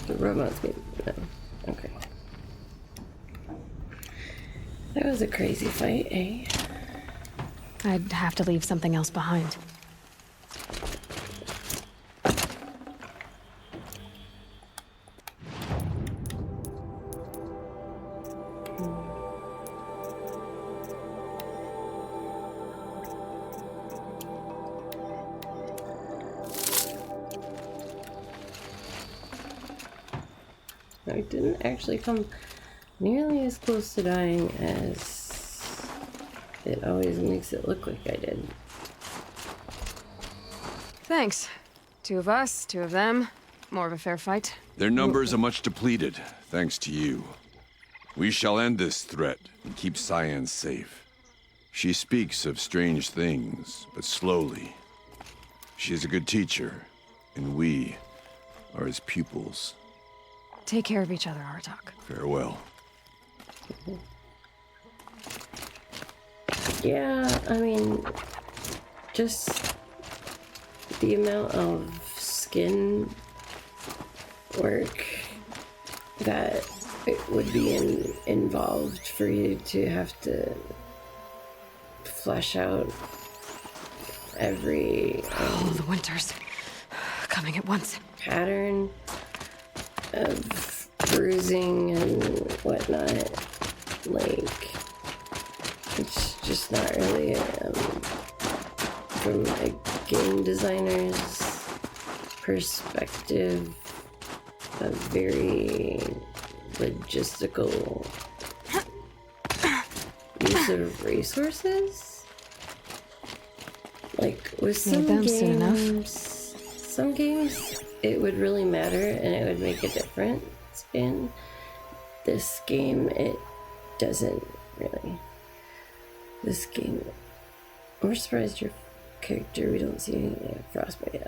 the robots get no. Okay. That was a crazy fight, eh? I'd have to leave something else behind. I didn't actually come nearly as close to dying as it always makes it look like I did. Thanks. 2 of us, 2 of them. More of a fair fight. Their numbers are much depleted, thanks to you. We shall end this threat and keep Cyan safe. She speaks of strange things, but slowly. She is a good teacher, and we are his pupils. Take care of each other, Aratak. Farewell. Yeah, I mean, just the amount of skin work that it would be involved for you to have to flesh out every Oh, the winters. Coming at once. pattern of bruising and whatnot. Like, it's just not really from a game designer's perspective, a very logistical use of resources. Like with some games it would really matter and it would make a difference. In this game it doesn't really. This game, we're surprised your character, we don't see any frostbite.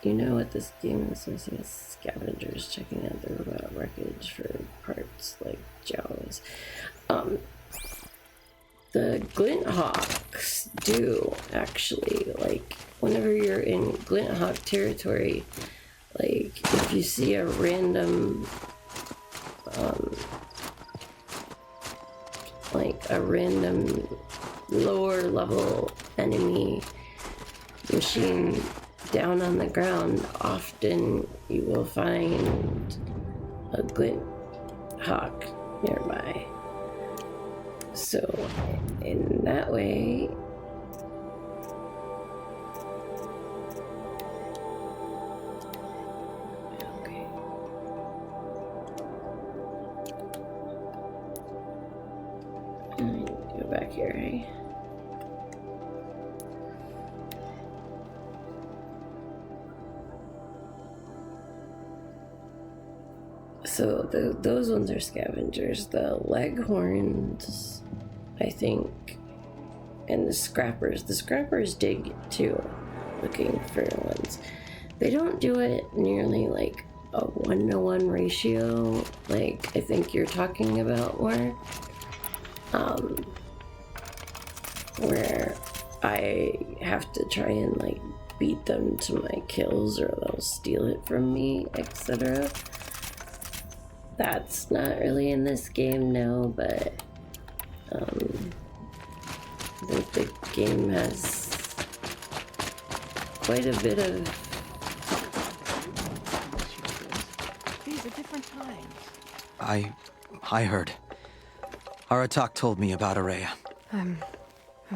You know what this game is missing is scavengers checking out the robot wreckage for parts like Jawas. The Glint Hawks do actually, like, whenever you're in Glint Hawk territory, like, if you see a random, lower level enemy machine down on the ground, often you will find a Glint Hawk nearby. So, in that way, okay. Go back here, eh? So those ones are scavengers. The leghorns, I think, and the scrappers. The scrappers dig too, looking for ones. They don't do it nearly like a 1-to-1 ratio, like I think you're talking about, where I have to try and like beat them to my kills or they'll steal it from me, etc. That's not really in this game, no, but I think the game has quite a bit of... These are different times. I heard. Aratak told me about Araya. I'm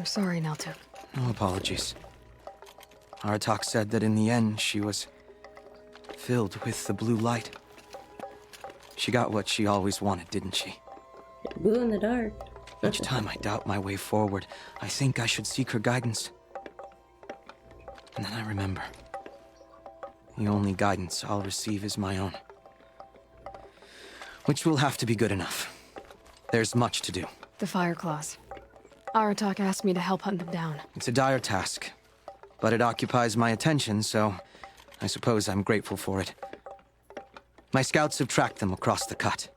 sorry, Neltuk. No apologies. Aratak said that in the end she was filled with the blue light. She got what she always wanted, didn't she? Blue in the dark. Each time I doubt my way forward, I think I should seek her guidance. And then I remember. The only guidance I'll receive is my own. Which will have to be good enough. There's much to do. The Fireclaws. Aratak asked me to help hunt them down. It's a dire task, but it occupies my attention, so I suppose I'm grateful for it. My scouts have tracked them across the cut.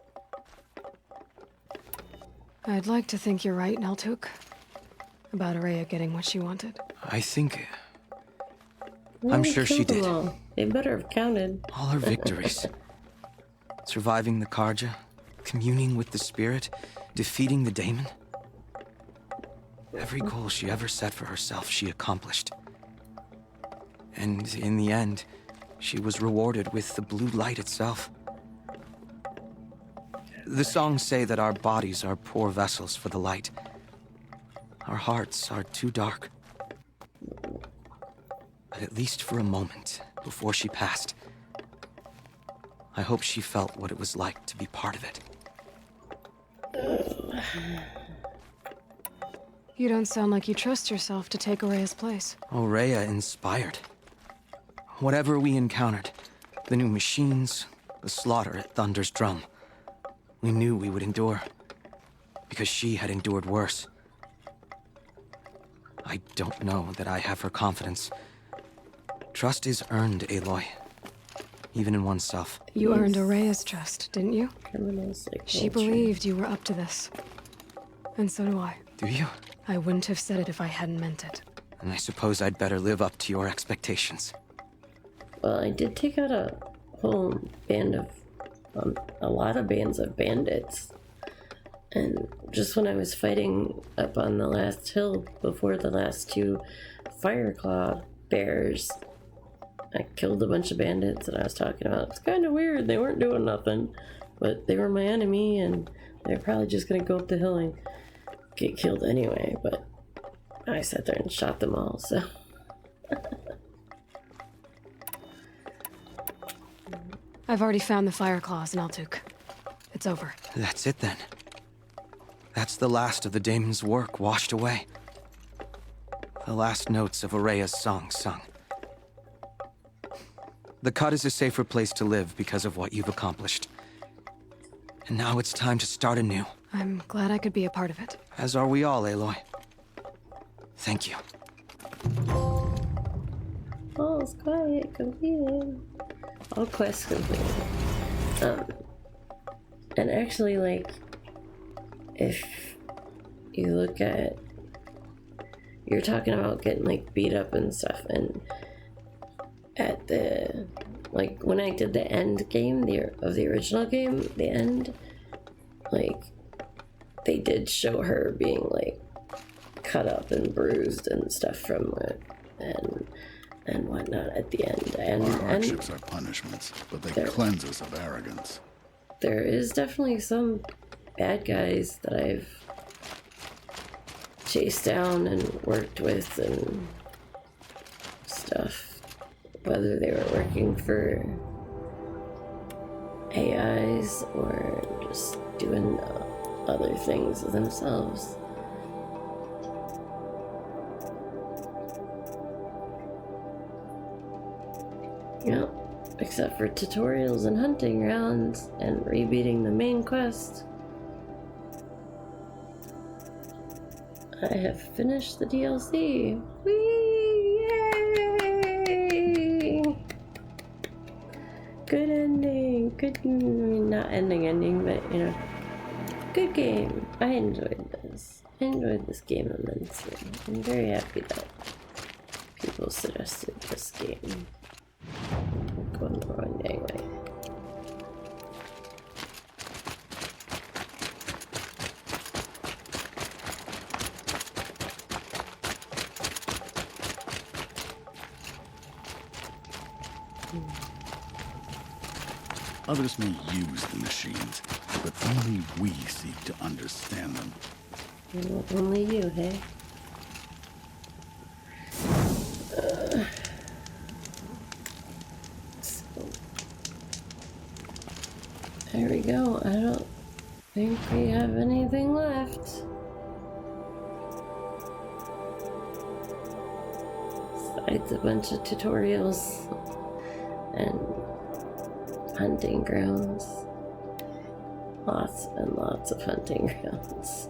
I'd like to think you're right, Neltuk. About Araya getting what she wanted. I think... Well, I'm they sure she killed them did. all. They better have counted. All her victories. Surviving the Karja, communing with the spirit, defeating the daemon. Every goal she ever set for herself, she accomplished. And in the end, she was rewarded with the blue light itself. The songs say that our bodies are poor vessels for the light. Our hearts are too dark. But at least for a moment, before she passed, I hope she felt what it was like to be part of it. You don't sound like you trust yourself to take Araya's place. Ourea inspired. Whatever we encountered, the new machines, the slaughter at Thunder's Drum, we knew we would endure, because she had endured worse. I don't know that I have her confidence. Trust is earned, Aloy. Even in oneself. You Yes. earned Araya's trust, didn't you? Criminals like She vulture. believed you were up to this. And so do I. Do you? I wouldn't have said it if I hadn't meant it. And I suppose I'd better live up to your expectations. Well, I did take out a whole band of, a lot of bands of bandits. And just when I was fighting up on the last hill before the last two Fireclaw bears, I killed a bunch of bandits that I was talking about. It's kind of weird. They weren't doing nothing, but they were my enemy, and they're probably just gonna go up the hill and get killed anyway. But I sat there and shot them all, so. I've already found the fire claws in Altuk. It's over. That's it then. That's the last of the daemon's work washed away. The last notes of Araya's song sung. The Cut is a safer place to live because of what you've accomplished. And now it's time to start anew. I'm glad I could be a part of it. As are we all, Aloy. Thank you. All's quiet, completed. All quests completed. And actually, like, if you look at, you're talking about getting like beat up and stuff, and at the, like, when I did the end game of the original game, the end, like, they did show her being like cut up and bruised and stuff from it, and whatnot at the end. And Our hardships are punishments, but they cleanse us of arrogance. there is definitely some bad guys that I've chased down and worked with and stuff, whether they were working for AIs or just doing other things themselves. Yep, except for tutorials and hunting grounds and rebeating the main quest. I have finished the DLC. Whee! Yay! Good ending. Good, not ending, but you know, good game. I enjoyed this. I enjoyed this game immensely. I'm very happy that people suggested this game. I'm going the wrong way. Others may use the machines, but only we seek to understand them. Only you, hey? There we go. I don't think we have anything left. Besides a bunch of tutorials and hunting grounds. Lots and lots of hunting grounds.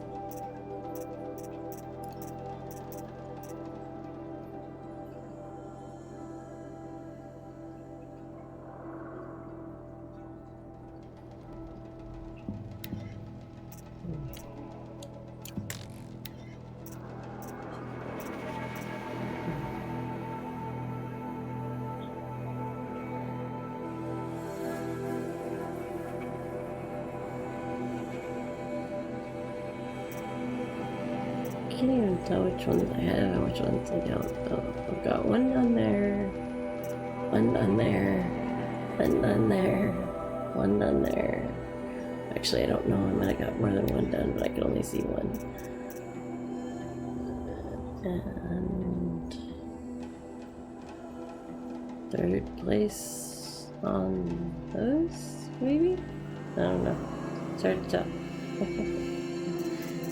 I can't even tell which ones I have and which ones I don't. Oh, I've got one down there, one down there, one down there, one down there. Actually, I don't know. I might have got more than one done, but I can only see one. And third place. on those, maybe? I don't know. It's hard to tell.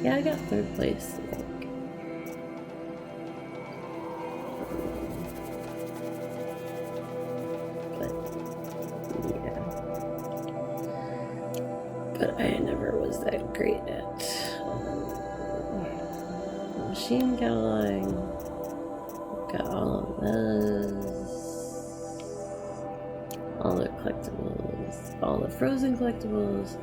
Yeah, I got third place, I think. But I never was that great at machine cataloging. Got all of those, all the collectibles, all the frozen collectibles.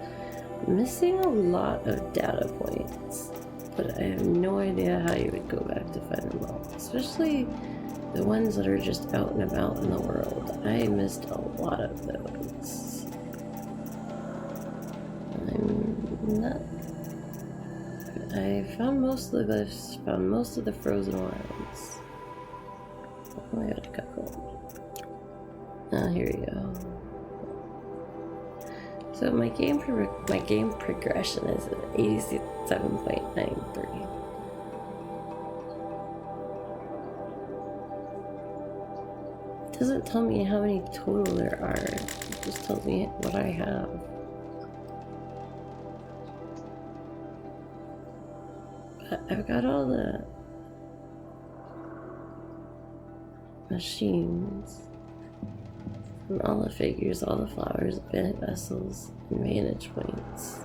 Missing a lot of data points, but I have no idea how you would go back to find them all, especially the ones that are just out and about in the world. I missed a lot of those. I found most of this, found most of the frozen ones. Oh, I got a couple. Ah, here we go. So my game progression is at 87.93. It doesn't tell me how many total there are. It just tells me what I have. I've got all the machines, and all the figures, all the flowers, bandit vessels, and vantage points.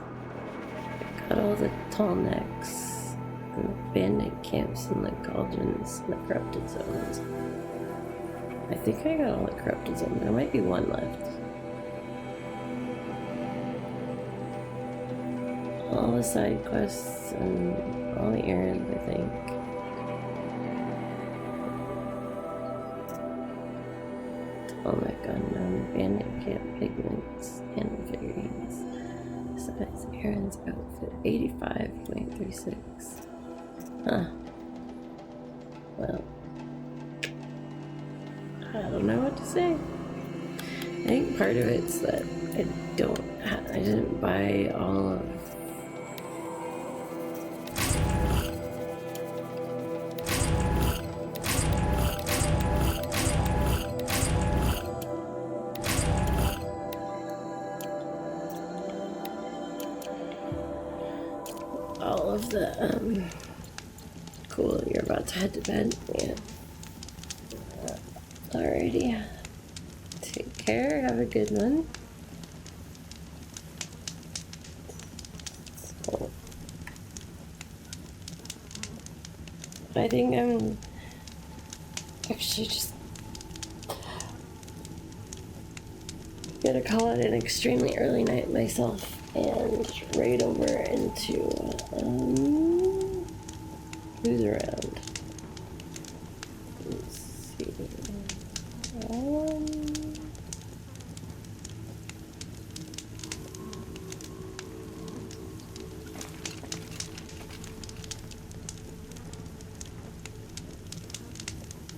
I've got all the tall necks, and the bandit camps, and the cauldrons, and the corrupted zones. I think I got all the corrupted zones. There might be one left. All the side quests and all the errands, I think. Atomic Unknown, Bandit Camp Pigments, and figurines. Besides Aaron's outfit, 85.36. Huh. Well, I don't know what to say. I think part of it's that I didn't buy all of the cool, you're about to head to bed. Yeah. Alrighty. Take care, have a good one. So, I think I'm actually just gonna call it an extremely early night myself and raid over into who's around. Let's see.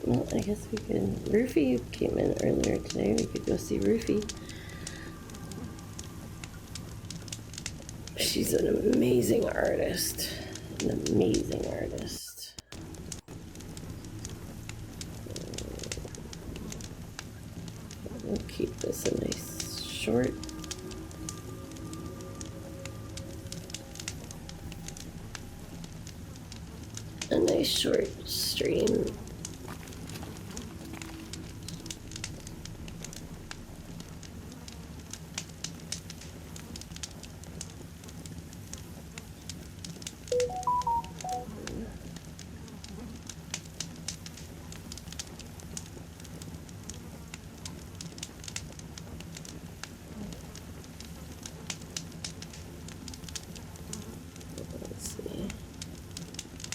Well, I guess we could. Rufy came in earlier today. We could go see Rufy. She's an amazing artist. An amazing artist. We'll keep this a nice short. A nice short stream.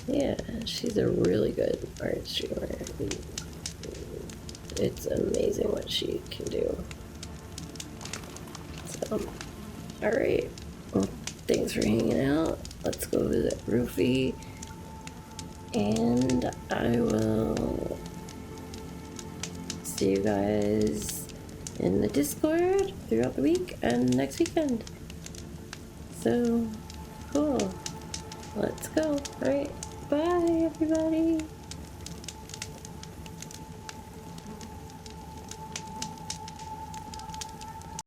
Yeah, she's a really good art streamer. It's amazing what she can do. So, alright. Well, thanks for hanging out. Let's go visit Rufy. And I will see you guys in the Discord throughout the week and next weekend. So, cool. Let's go. Alright. Bye, everybody.